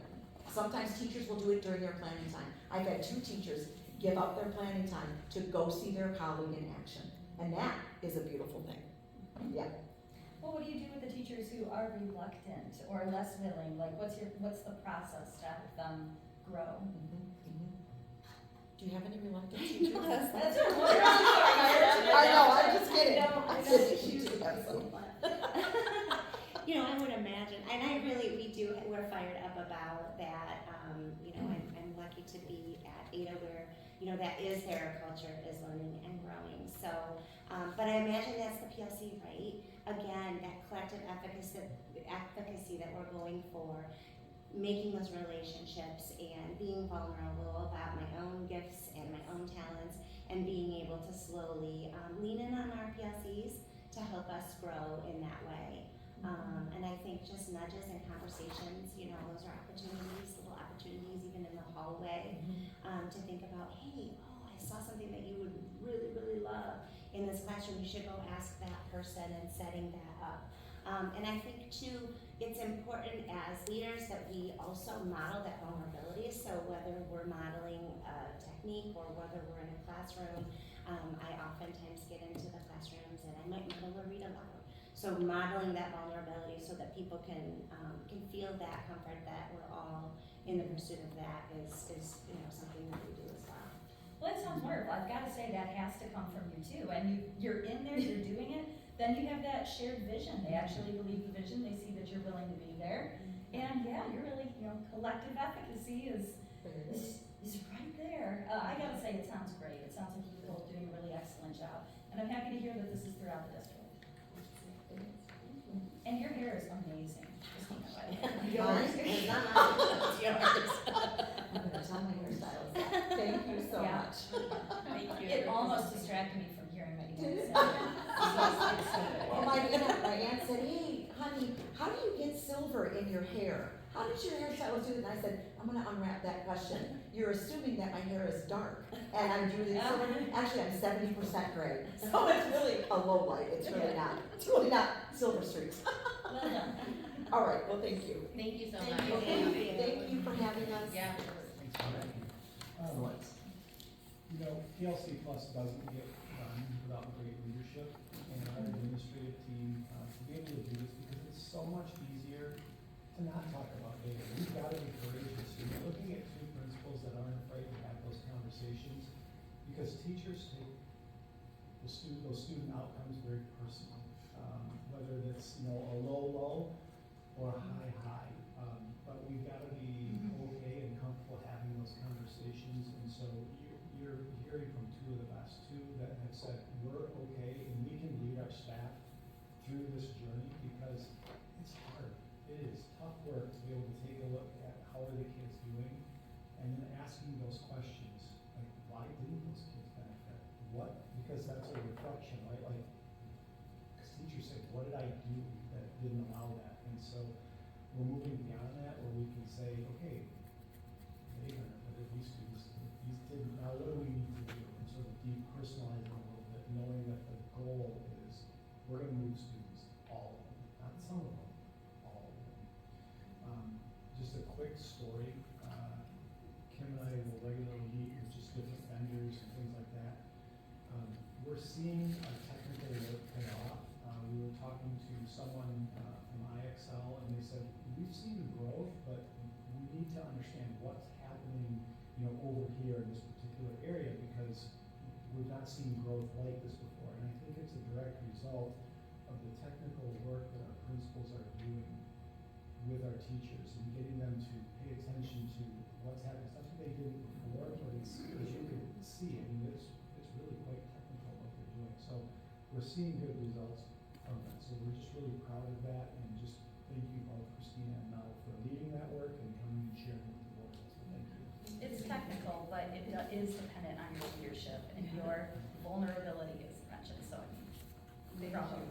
S7: Sometimes teachers will do it during their planning time. I've had 2 teachers give up their planning time to go see their colleague in action. And that is a beautiful thing. Yeah.
S9: Well, what do you do with the teachers who are reluctant or less willing? Like, what's the process to help them grow?
S7: Do you have any reluctant teachers?
S9: That's what
S7: I know, I'm just kidding.
S8: I know
S7: You do have some.
S8: You know, I would imagine, and we're fired up about that. You know, I'm lucky to be at Ada where, you know, that is their culture, is learning and growing. So, but I imagine that's the PLC, right? Again, that collective efficacy that we're going for, making those relationships and being vulnerable about my own gifts and my own talents, and being able to slowly lean in on our PLCs to help us grow in that way. And I think just nudges and conversations, you know, those are opportunities, little opportunities even in the hallway, to think about, hey, oh, I saw something that you would really, really love in this classroom. You should go ask that person, and setting that up. And I think too, it's important as leaders that we also model that vulnerability. So whether we're modeling a technique or whether we're in a classroom, I oftentimes get into the classrooms and I might model a read aloud. So modeling that vulnerability so that people can feel that comfort that we're all in the pursuit of that is you know, something that we do as well.
S9: Well, that sounds wonderful. I've got to say that has to come from you too. And you're in there, you're doing it. Then you have that shared vision. They actually believe the vision. They see that you're willing to be there. And yeah, you're really, you know, collective efficacy is right there. I got to say, it sounds great. It sounds like you're both doing a really excellent job. And I'm happy to hear that this is throughout the district. And your hair is amazing. Just, you know,
S7: Yours is not mine, it's yours. I'm gonna tell my hairstylist that. Thank you so
S9: Yeah.
S7: much.
S9: Thank you. It almost distracted me from hearing what you
S7: Did it?
S9: had to say.
S7: Well, my aunt said, hey, honey, how do you get silver in your hair? How did your hairstylist do it? And I said, I'm gonna unwrap that question. You're assuming that my hair is dark and I'm doing it silver. Actually, I'm 70% gray. So it's really a low light. It's really not. It's really not silver streaks.
S9: Well done.
S7: All right, well, thank you.
S6: Thank you so
S9: Thank
S6: much.
S9: you.
S7: Thank you for having us.
S6: Yeah.
S1: You know, PLC Plus doesn't get done without great leadership and our administrative team to be able to do this, because it's so much easier to not talk about data. We've got to be courageous. We're looking at two principals that aren't afraid to have those conversations, because teachers take those student outcomes very personally. Whether it's, you know, a low or a high. But we've got to be okay and comfortable having those conversations. And so you're hearing from two of the best, two that have said, we're okay and we can lead our staff through this journey, because it's hard. It is tough work to be able to take a look at how are the kids doing and then asking those questions. Like, why didn't those kids benefit? What? Because that's a reflection, right? Like, because teachers say, what did I do that didn't allow that? And so we're moving beyond that, where we can say, okay, they benefited, these students, these didn't. Now what do we need to do? And sort of depersonalize it a little bit, knowing that the goal is we're going to move students, all of them, not some of them, all of them. Just a quick story. Kim and I will regularly meet with just different vendors and things like that. We're seeing a technical work pay off. We were talking to someone from IXL, and they said, we've seen growth, but we need to understand what's happening, you know, over here in this particular area, because we've not seen growth like this before. And I think it's a direct result of the technical work that our principals are doing with our teachers and getting them to pay attention to what's happening. It's something they didn't before, but it's, as you can see, I mean, it's really quite technical what they're doing. So we're seeing good results from that. So we're just really proud of that, and just thank you both, Christina and Mel, for leading that work and coming and sharing with the board. So thank you.
S9: It's technical, but it is dependent on your leadership and your vulnerability, as mentioned, so. Bravo.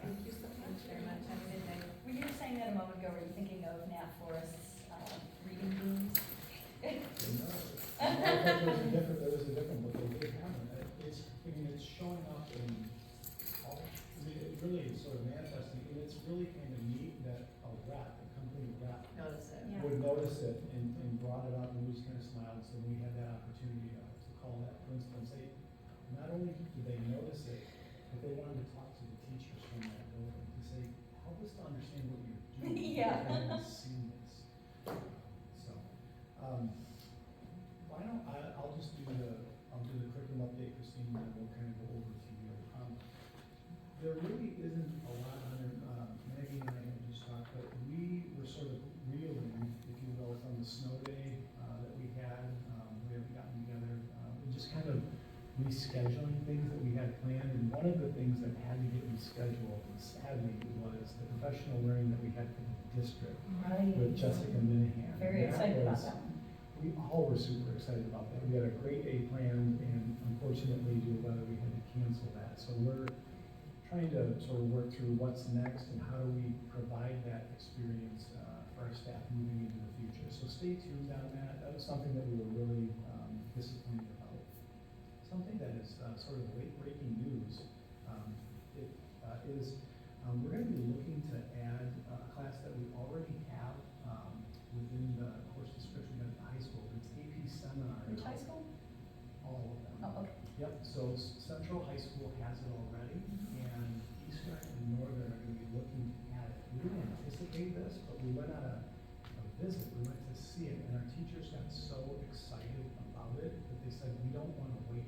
S7: Thank you so much.
S9: Very much. Have a good day. When you were saying that a moment ago, were you thinking of Nat Forrest's reading beams?
S1: No, there was a different book they did have. It's showing up in all, it really is sort of manifesting, and it's really kind of neat that a company rep
S9: Yeah.
S1: would notice it and brought it up, and we just kind of smiled. So we had that opportunity to call that principal and say, not only did they notice it, but they wanted to talk to the teachers from that building to say, help us to understand what you're doing.
S9: Yeah.
S1: We haven't seen this. So, why don't I'll just do the curriculum update, Christine, and then we'll kind of go over to you. There really isn't a lot on it. Maggie and I have just talked, but we were sort of reeling, if you will, from the snow day that we had. We haven't gotten together. And just kind of rescheduling things that we had planned. And one of the things that had to get rescheduled, sadly, was the professional learning that we had for the district
S9: Right.
S1: with Jessica Minahan.
S9: Very
S1: And
S9: excited about that one.
S1: we all were super excited about that. We had a great day planned, and unfortunately, due to weather, we had to cancel that. So we're trying to sort of work through what's next and how do we provide that experience for our staff moving into the future. So stay tuned on that. That was something that we were really disappointed about. Something that is sort of late breaking news is we're going to be looking to add a class that we already have within the course description at the high school. It's AP Seminar.
S9: Which high school?
S1: All of them.
S9: Oh, okay.
S1: Yep, so Central High School has it already, and Eastern and Northern are going to be looking at it. We didn't anticipate this, but we went on a visit, we went to see it, and our teachers got so excited about it that they said, we don't want to wait.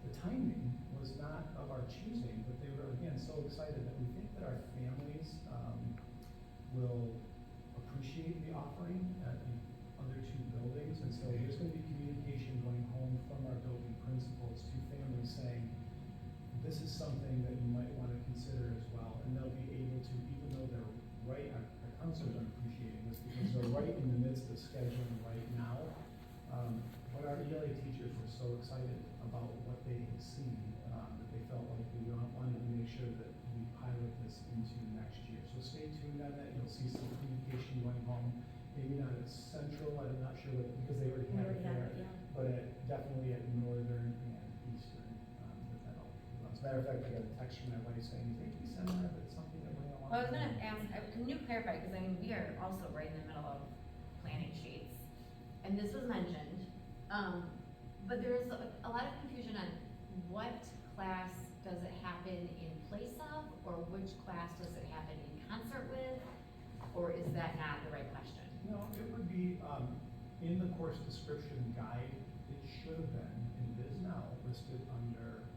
S1: The timing was not of our choosing, but they were, again, so excited that we think that our families will appreciate the offering at the other two buildings, and so there's going to be communication going home from our building principals to families saying, this is something that you might want to consider as well, and they'll be able to, even though they're right, our counselors are appreciating this because they're right in the midst of scheduling right now, but our ELA teachers were so excited about what they had seen that they felt like we wanted to make sure that we pilot this into next year. So stay tuned on that. You'll see some communication going home. Maybe not at Central, I'm not sure what, because they already have it there, but definitely at Northern and Eastern. That'll, as a matter of fact, I got a text from my wife saying, "Thank you, Seminar, but it's something that we're going to want."
S6: Well, I was gonna ask, can you clarify, because I mean, we are also right in the middle of planning sheets, and this was mentioned, but there is a lot of confusion on what class does it happen in place of, or which class does it happen in concert with, or is that not the right question?
S1: No, it would be, in the course description guide, it should have been, and it is now, listed under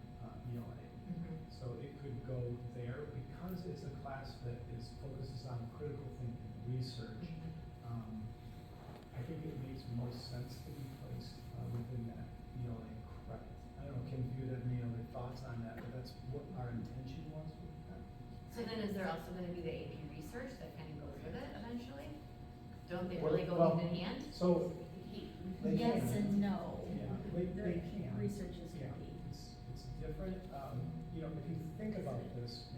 S1: ELA. So it could go there because it's a class that focuses on critical thinking, research. I think it makes most sense to be placed within that ELA credit. I don't know, Kim, if you had any other thoughts on that, but that's what our intention was with that.
S6: So then is there also gonna be the AP research that kind of goes with it eventually? Don't they
S1: Well,
S6: really go
S1: well,
S6: hand in hand?
S1: So, they
S10: Yes
S1: can.
S10: and no.
S1: Yeah, they can.
S10: Research is
S1: Yeah,
S10: key.
S1: it's different. You know, if you think about this,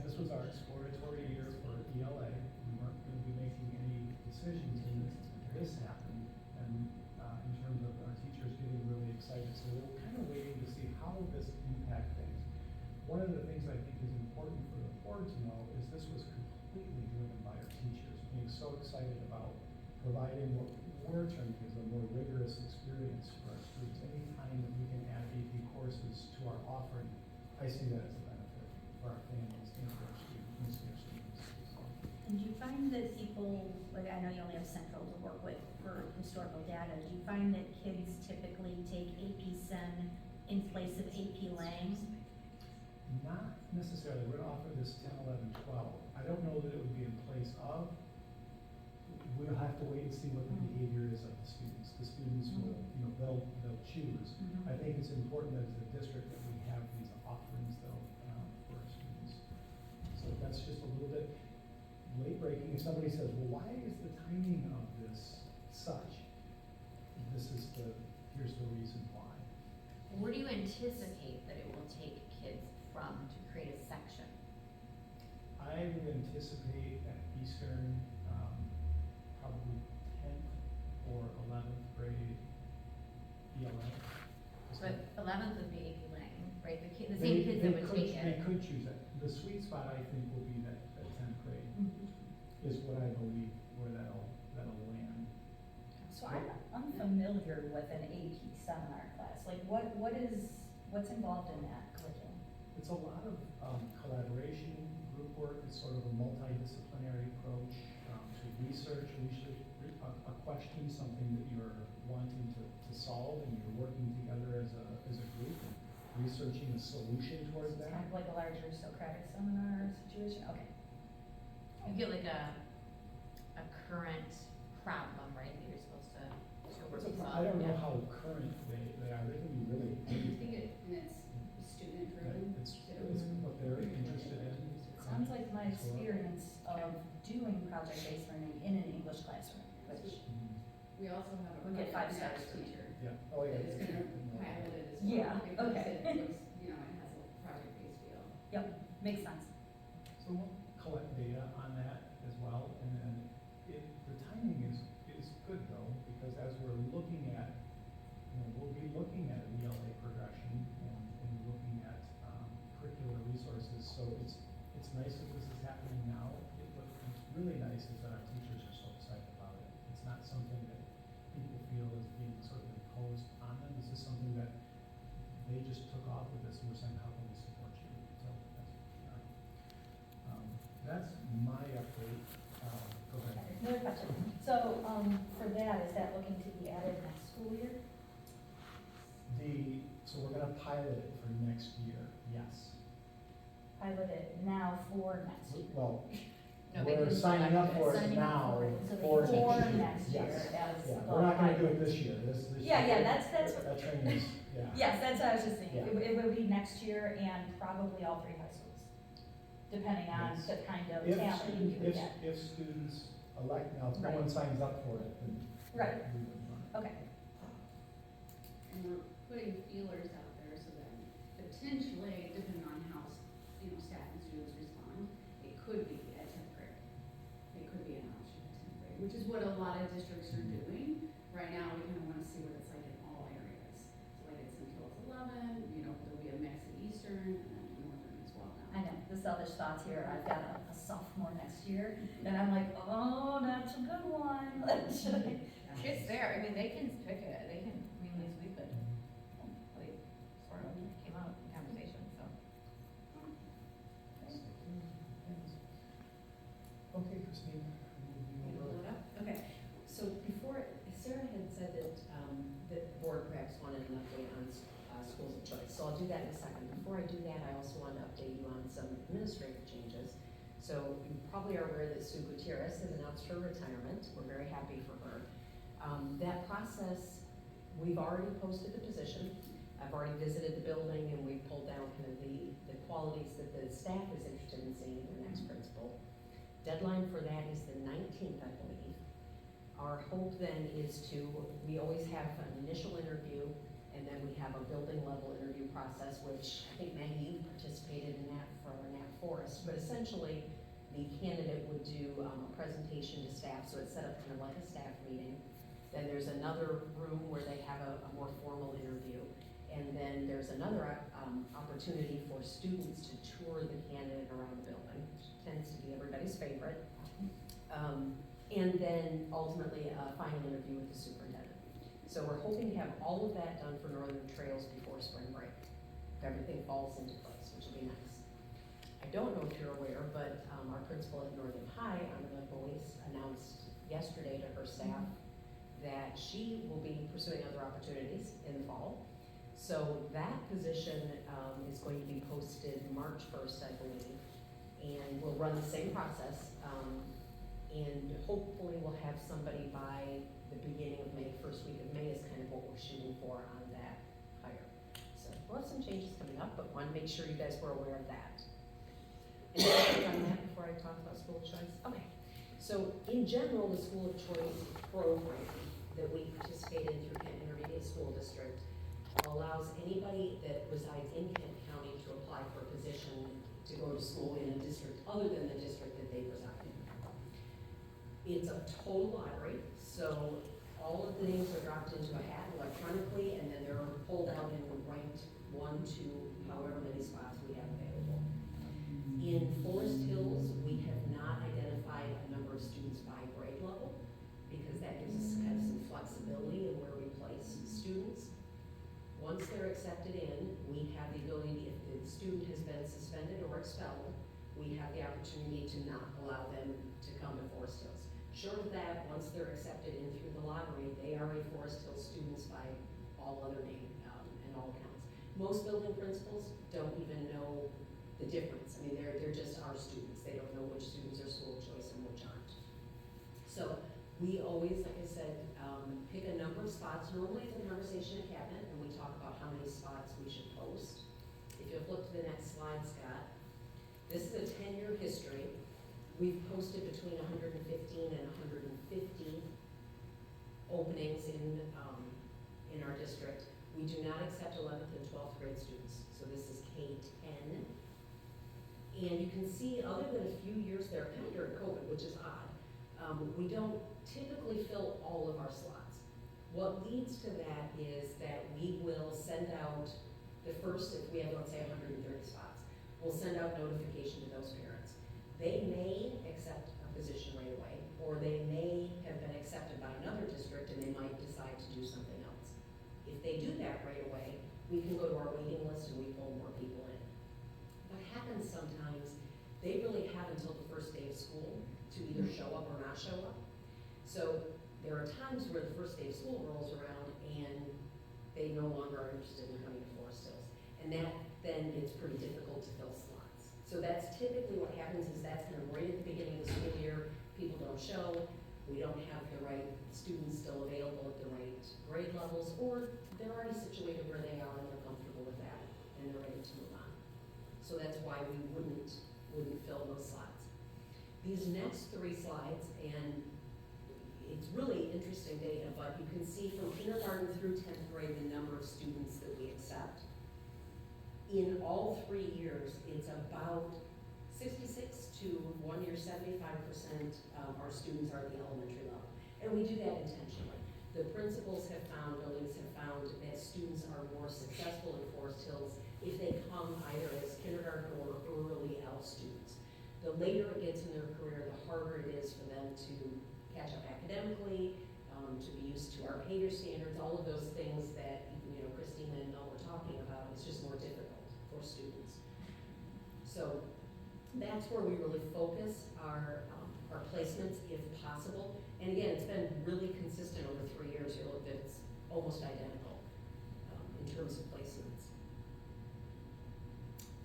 S1: this was our exploratory year for ELA. We weren't going to be making any decisions, and this happened. And in terms of our teachers getting really excited, so we're kind of waiting to see how will this impact things. One of the things I think is important for the board to know is this was completely driven by our teachers being so excited about providing what we're terming as a more rigorous experience for our students. Anytime that we can add AP courses to our offering, I see that as a benefit for our families and for our students.
S10: And do you find that people, like I know you only have Central to work with for historical data, do you find that kids typically take AP Sem in place of AP Lang?
S1: Not necessarily. We're going to offer this 10, 11, 12. I don't know that it would be in place of. We'll have to wait and see what the behavior is of the students. The students will, you know, they'll choose. I think it's important as a district that we have these offerings though for our students. So that's just a little bit late breaking. If somebody says, well, why is the timing of this such? Here's the reason why.
S6: Where do you anticipate that it will take kids from to create a section?
S1: I would anticipate at Eastern, probably 10th or 11th grade ELA.
S6: But 11th would be AP Lang, right? The same kids that would take
S1: They
S6: it.
S1: could choose it. The sweet spot, I think, will be that 10th grade, is what I believe where that'll land.
S9: So I'm unfamiliar with an AP seminar class. Like what's involved in that curriculum?
S1: It's a lot of collaboration, group work. It's sort of a multidisciplinary approach to research, a question, something that you're wanting to solve, and you're working together as a group, and researching a solution towards
S9: It's
S1: that.
S9: kind of like a larger Socratic seminar situation, okay.
S6: You get like a current problem, right, that you're supposed to work to solve.
S1: I don't know
S6: Yeah.
S1: how current they are. They can be really.
S11: I think it's student driven.
S1: It's what they're interested in.
S9: Sounds like my experience of doing project-based learning in an English classroom, which
S11: We also have a
S9: We get
S11: project
S9: 5 stars
S11: max
S9: for that.
S11: teacher.
S1: Yeah, oh, yeah.
S11: That is gonna pilot it as well.
S9: Yeah,
S11: Because
S9: okay.
S11: it looks, you know, it has a project-based feel.
S9: Yep, makes sense.
S1: So we'll collect data on that as well, and then the timing is good though, because as we're looking at, we'll be looking at an ELA progression and looking at curricular resources, so it's nice that this is happening now. What's really nice is that our teachers are so excited about it. It's not something that people feel is being sort of imposed on them. This is something that they just took off with this and were saying, how can we support you? So that's my update. Go ahead.
S9: Another question. So, for that, is that looking to be added next school year?
S1: So we're gonna pilot it for next year, yes.
S9: Pilot it now for next year?
S1: Well,
S6: No, they
S1: we're
S6: can
S1: signing up for it
S9: Signing up
S1: now
S9: for it, so
S1: for
S9: for
S1: next year.
S9: next year
S1: Yes.
S9: as
S1: Yeah,
S9: the
S1: we're not gonna do
S9: pilot.
S1: it this year, this
S9: Yeah,
S1: year.
S9: that's
S1: That training is, yeah.
S9: Yes, that's what I was just thinking.
S1: Yeah.
S9: It would be next year and probably all 3 high schools, depending on
S1: Yes.
S9: the kind of
S1: If
S9: talent you
S1: students,
S9: would get.
S1: if students elect, now if no
S9: Right.
S1: one signs up for it, then.
S9: Right.
S1: we wouldn't run it.
S9: Okay,
S11: And we're putting feelers out there so that potentially, depending on how, staff and students respond, it could be at 10th grade. It could be an option at 10th grade, which is what a lot of districts are doing. Right now, we kind of want to see what it's like in all areas. So like it's until it's 11, there'll be a mix of Eastern and then Northern as well now.
S9: I know, the selfish thoughts here, I've got a sophomore next year, and I'm like, oh, that's a good one. Should I?
S6: It's there, I mean, they can pick it, we could, like, sort of came out in conversation, so.
S1: Okay, Christine, moving over.
S12: Okay, so before, Sarah had said that, that the board perhaps wanted an update on, schools of choice, so I'll do that in a second. Before I do that, I also want to update you on some administrative changes. So you probably are aware that Sue Gutierrez has announced her retirement. We're very happy for her. That process, we've already posted the position. I've already visited the building and we've pulled down kind of the qualities that the staff is interested in seeing in their next principal. Deadline for that is the 19th, I believe. Our hope then is we always have an initial interview and then we have a building level interview process, which I think Maggie, you participated in that for Nat Forest, but essentially the candidate would do a presentation to staff, so it's set up kind of like a staff meeting. Then there's another room where they have a more formal interview. And then there's another opportunity for students to tour the candidate around the building, which tends to be everybody's favorite. And then ultimately a final interview with the superintendent. So we're hoping to have all of that done for Northern Trails before spring break. If everything falls into place, which will be nice. I don't know if you're aware, but our principal at Northern High, Anna Boyce, announced yesterday to her staff that she will be pursuing other opportunities in the fall. So that position is going to be posted March 1st, I believe, and we'll run the same process. And hopefully we'll have somebody by the beginning of May, first week of May is kind of what we're shooting for on that hire. So we'll have some changes coming up, but want to make sure you guys were aware of that. Any questions on that before I talk about school of choice? Okay. So in general, the school of choice program that we participate in through Kent Intermediate School District allows anybody that resides in Kent County to apply for a position to go to school in a district other than the district that they reside in. It's a total lottery, so all of the names are dropped into a hat electronically, and then they're pulled out and ranked 1 to however many spots we have available. In Forest Hills, we have not identified a number of students by grade level, because that gives us kind of some flexibility in where we place students. Once they're accepted in, we have the ability, if the student has been suspended or expelled, we have the opportunity to not allow them to come to Forest Hills. Short of that, once they're accepted in through the lottery, they are a Forest Hills students by all other name and all accounts. Most building principals don't even know the difference. I mean, they're just our students. They don't know which students are school of choice and which aren't. So we always, like I said, pick a number of spots. Normally it's a conversation in cabinet, and we talk about how many spots we should post. If you'll flip to the next slide, Scott, this is a 10-year history. We've posted between 115 and 150 openings in our district. We do not accept 11th and 12th grade students, so this is K-10. And you can see, other than a few years there, kind of during COVID, which is odd, we don't typically fill all of our slots. What leads to that is that we will send out the first, if we have, let's say, 130 spots, we'll send out notification to those parents. They may accept a position right away, or they may have been accepted by another district and they might decide to do something else. If they do that right away, we can go to our waiting list and we pull more people in. What happens sometimes, they really have until the first day of school to either show up or not show up. So there are times where the first day of school rolls around and they no longer are interested in coming to Forest Hills. And that then it's pretty difficult to fill slots. So that's typically what happens, is that's kind of right at the beginning of the school year, people don't show, we don't have the right students still available at the right grade levels, or they're already situated where they are and they're comfortable with that and they're ready to move on. So that's why we wouldn't fill those slots. These next three slides, and it's really interesting data, but you can see from kindergarten through 10th grade the number of students that we accept. In all 3 years, it's about 66 to 1 year, 75% of our students are at the elementary level. And we do that intentionally. The principals have found, buildings have found that students are more successful in Forest Hills if they come either as kindergarten or early L students. The later it gets in their career, the harder it is for them to catch up academically, to be used to our behavior standards, all of those things that, you know, Christina and Mel were talking about. It's just more difficult for students. So that's where we really focus our placements if possible. And again, it's been really consistent over 3 years. You look at it's almost identical in terms of placements.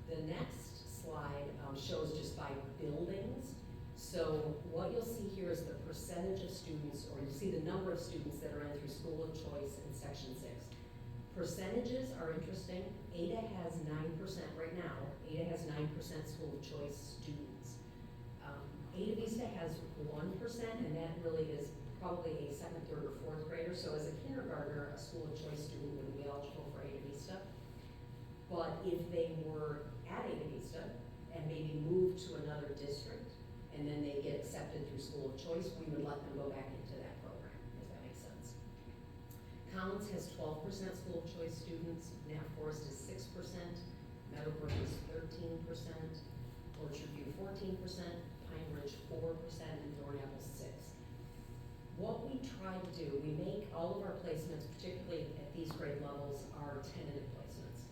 S12: The next slide shows just by buildings. So what you'll see here is the percentage of students, or you'll see the number of students that are in through School of Choice in Section 6. Percentages are interesting. Ada has 9% right now. Ada has 9% School of Choice students. Ada Vista has 1%, and that really is probably a second, third, or fourth grader. So as a kindergartner, a School of Choice student would be eligible for Ada Vista. But if they were at Ada Vista and maybe moved to another district, and then they get accepted through School of Choice, we would let them go back into that program, if that makes sense. Collins has 12% School of Choice students, Nat Forest is 6%, Meadowbrook is 13%, Orchard View 14%, Pine Ridge 4%, and Thorn Apple 6%. What we try to do, we make all of our placements, particularly at these grade levels, are tentative placements.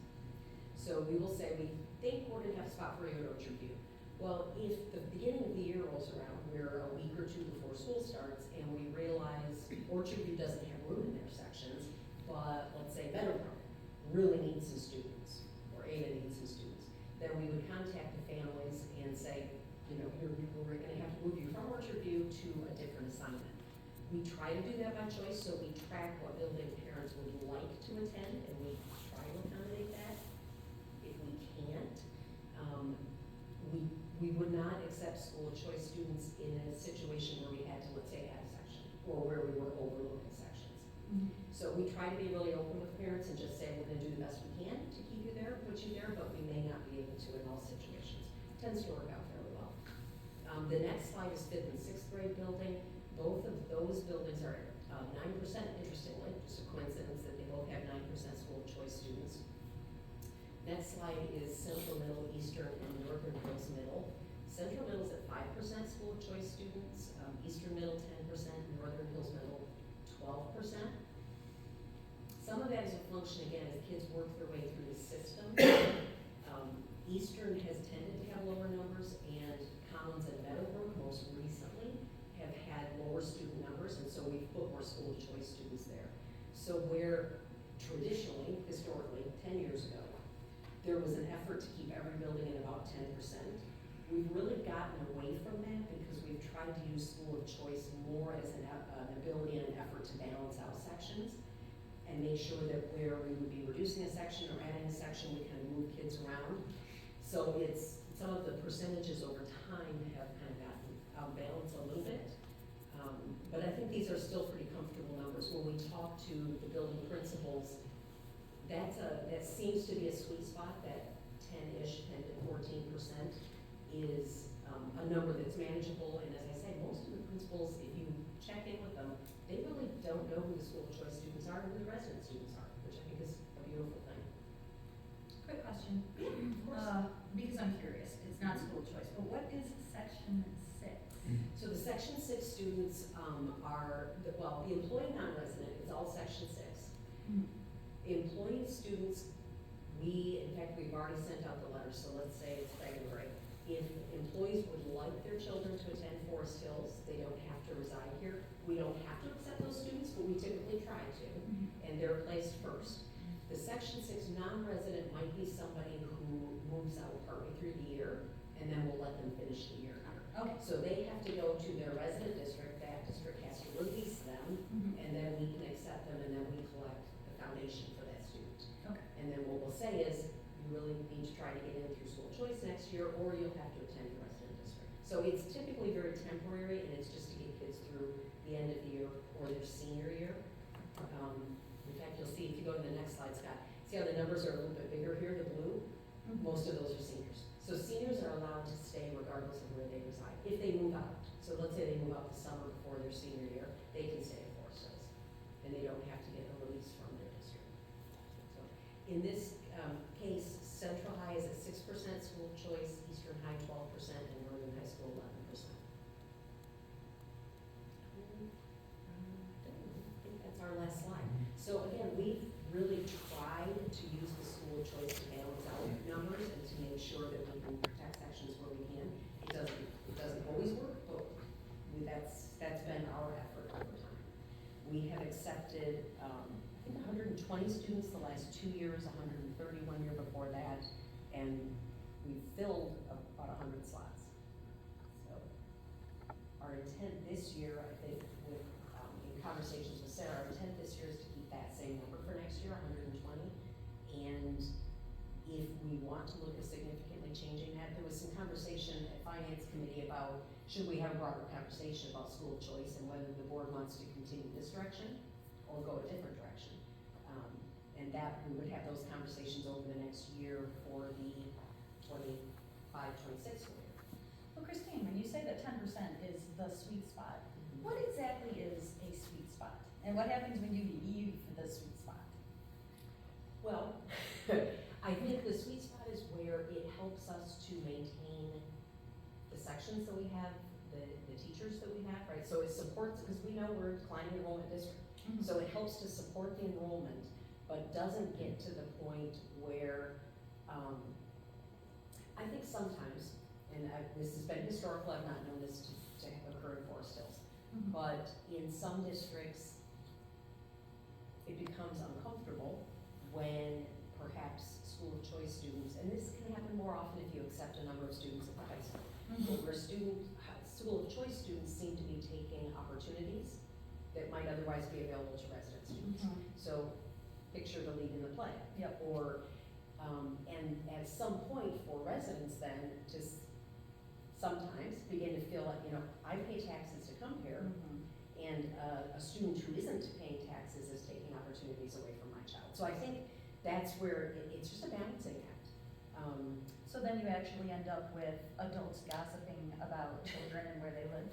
S12: So we will say, we think we're gonna have a spot for you at Orchard View. Well, if the beginning of the year rolls around, we're a week or two before school starts, and we realize Orchard View doesn't have room in their sections, but let's say Meadowbrook really needs some students, or Ada needs some students, then we would contact the families and say, you know, we're gonna have to move you from Orchard View to a different assignment. We try to do that by choice, so we track what building parents would like to attend, and we try to accommodate that. If we can't, we would not accept School of Choice students in a situation where we had to, let's say, add a section, or where we were overlooking sections. So we try to be really open with parents and just say, we're gonna do the best we can to keep you there, put you there, but we may not be able to in all situations. It tends to work out fairly well. The next slide is 5th and 6th grade building. Both of those buildings are 9%, interestingly, just a coincidence that they both have 9% School of Choice students. Next slide is Central Middle, Eastern, and Northern Hills Middle. Central Middle is at 5% School of Choice students, Eastern Middle 10%, Northern Hills Middle 12%. Some of that is a function, again, as kids work their way through the system. Eastern has tended to have lower numbers, and Collins and Meadowbrook most recently have had lower student numbers, and so we've put more School of Choice students there. So where traditionally, historically, 10 years ago, there was an effort to keep every building at about 10%. We've really gotten away from that because we've tried to use School of Choice more as an ability and an effort to balance out sections and make sure that where we would be reducing a section or adding a section, we kind of move kids around. So it's, some of the percentages over time have kind of gotten out of balance a little bit. But I think these are still pretty comfortable numbers. When we talk to the building principals, that seems to be a sweet spot, that 10-ish, 10 to 14% is a number that's manageable. And as I say, most of the principals, if you check in with them, they really don't know who the school choice students are and who the resident students are, which I think is a beautiful thing.
S9: Quick question. Because I'm curious, it's not school choice, but what is section 6?
S12: So the section 6 students are, the employee non-resident is all section 6. Employee students, in fact, we've already sent out the letters, so let's say it's February. If employees would like their children to attend Forest Hills, they don't have to reside here. We don't have to accept those students, but we typically try to, and they're placed first. The section 6 non-resident might be somebody who moves out partway through the year, and then we'll let them finish the year here.
S9: Okay.
S12: So they have to go to their resident district, that district has to release them, and then we can accept them, and then we collect the foundation for that student.
S9: Okay.
S12: And then what we'll say is, you really need to try to get in through school choice next year, or you'll have to attend your resident district. So it's typically very temporary, and it's just to get kids through the end of the year or their senior year. In fact, you'll see, if you go to the next slide, Scott, see how the numbers are a little bit bigger here, the blue? Most of those are seniors. So seniors are allowed to stay regardless of where they reside, if they move out. So let's say they move out the summer before their senior year, they can stay at Forest Hills, and they don't have to get a release from their district. So in this case, Central High is at 6% school choice, Eastern High 12%, and Northern High School 11%. I think that's our last slide. So again, we've really tried to use the school choice to balance out numbers and to make sure that we can protect sections where we can. It doesn't always work, but that's been our effort over time. We have accepted, I think 120 students the last 2 years, 131 year before that, and we filled about 100 slots. So our intent this year, I think, with in conversations with Sarah, our intent this year is to keep that same number for next year, 120. And if we want to look at significantly changing that, there was some conversation at Finance Committee about should we have a broader conversation about school choice and whether the board wants to continue this direction or go a different direction. And that we would have those conversations over the next year for the 25-26 school year.
S9: Well, Christine, when you say that 10% is the sweet spot, what exactly is a sweet spot? And what happens when you leave the sweet spot?
S12: Well, I think the sweet spot is where it helps us to maintain the sections that we have, the teachers that we have, right? So it supports, because we know we're a declining enrollment district. So it helps to support the enrollment, but doesn't get to the point where, I think sometimes, and this has been historical, I've not known this to occur in Forest Hills, but in some districts, it becomes uncomfortable when perhaps school of choice students, and this can happen more often if you accept a number of students at the high school, but where school of choice students seem to be taking opportunities that might otherwise be available to resident students. So picture the lead in the play.
S9: Yep.
S12: Or, and at some point for residents then to sometimes begin to feel like, I pay taxes to come here, and a student who isn't paying taxes is taking opportunities away from my child. So I think that's where it's just a balancing act.
S9: So then you actually end up with adults gossiping about children and where they live.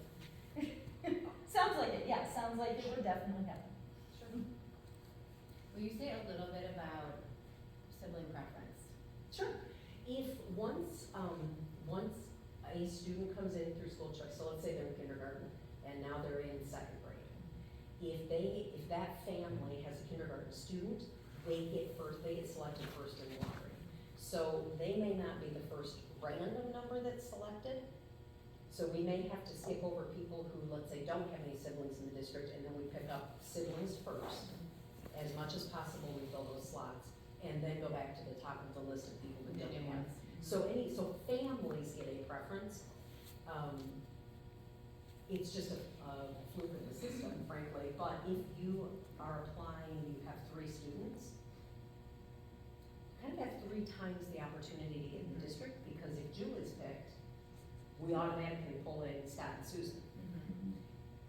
S9: Sounds like it, yeah, sounds like it would definitely happen.
S12: Sure.
S6: Will you say a little bit about sibling preference?
S12: Sure. If once a student comes in through school choice, so let's say they're in kindergarten and now they're in second grade, if that family has a kindergarten student, they get selected first in the lottery. So they may not be the first random number that's selected. So we may have to skip over people who, let's say, don't have any siblings in the district, and then we pick up siblings first. As much as possible, we fill those slots, and then go back to the top of the list of people that don't have. So families get a preference. It's just a fluke of the system, frankly. But if you are applying, you have 3 students, you kind of have 3 times the opportunity to get in the district, because if Julie's picked, we automatically pull in Scott and Susan.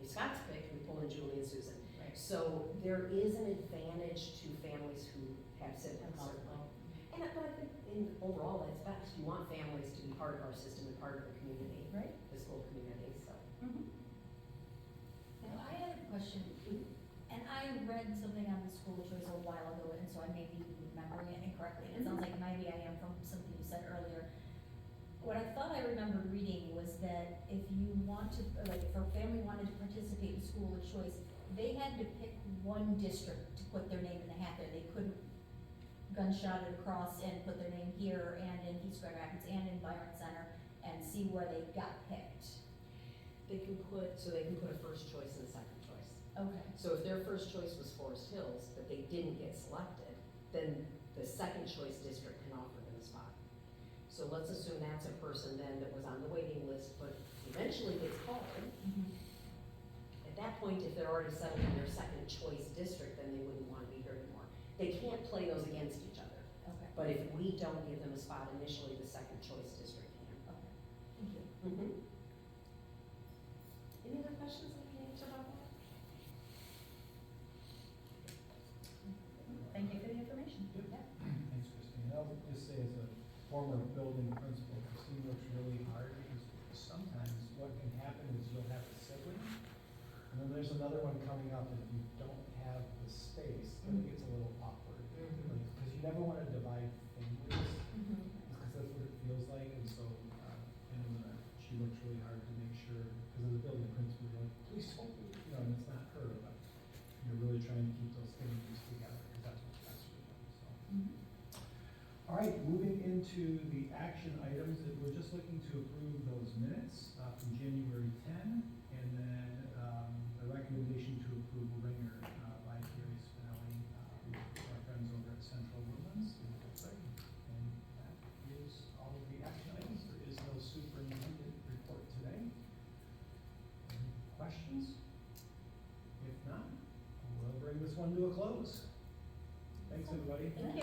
S12: If Scott's picked, we pull in Julie and Susan.
S6: Right.
S12: So there is an advantage to families who have siblings, certainly. But I think overall, that's best. You want families to be part of our system and part of the community,
S6: Right.
S12: the school community, so.
S10: Now, I had a question, and I read something on the school choice a while ago, and so I may be remembering it incorrectly. It sounds like maybe I am from something you said earlier. What I thought I remembered reading was that if you want to, like, if a family wanted to participate in school of choice, they had to pick one district to put their name in the hat there. They couldn't gunshot it across and put their name here and in East Grand Rapids and in Byron Center and see where they got picked.
S12: They can put a first choice and a second choice.
S10: Okay.
S12: So if their first choice was Forest Hills, but they didn't get selected, then the second choice district can offer them a spot. So let's assume that's a person then that was on the waiting list, but eventually gets called. At that point, if they're already settled in their second choice district, then they wouldn't want to be here anymore. They can't play those against each other.
S10: Okay.
S12: But if we don't give them a spot initially, the second choice district can.
S10: Okay. Thank you.
S12: Any other questions I can answer about that?
S9: Thank you for the information.
S1: Thanks, Christine. I'll just say as a former building principal, Christine works really hard because sometimes what can happen is you'll have a sibling, and then there's another one coming up, and if you don't have the space, then it gets a little awkward. Because you never want to divide families, because that's what it feels like, and so, she works really hard to make sure, because as a building principal, you're like, please don't do it, and it's not her, but you're really trying to keep those families together, because that's what's best for them, so. All right, moving into the action items, that we're just looking to approve those minutes from January 10, and then the recommendation to approve Ringer by Gary Spinelli, our friends over at Central Woodlands. And that is all of the action items. There is no superintendent report today. Any questions? If not, we'll bring this one to a close. Thanks, everybody.
S9: Thank you.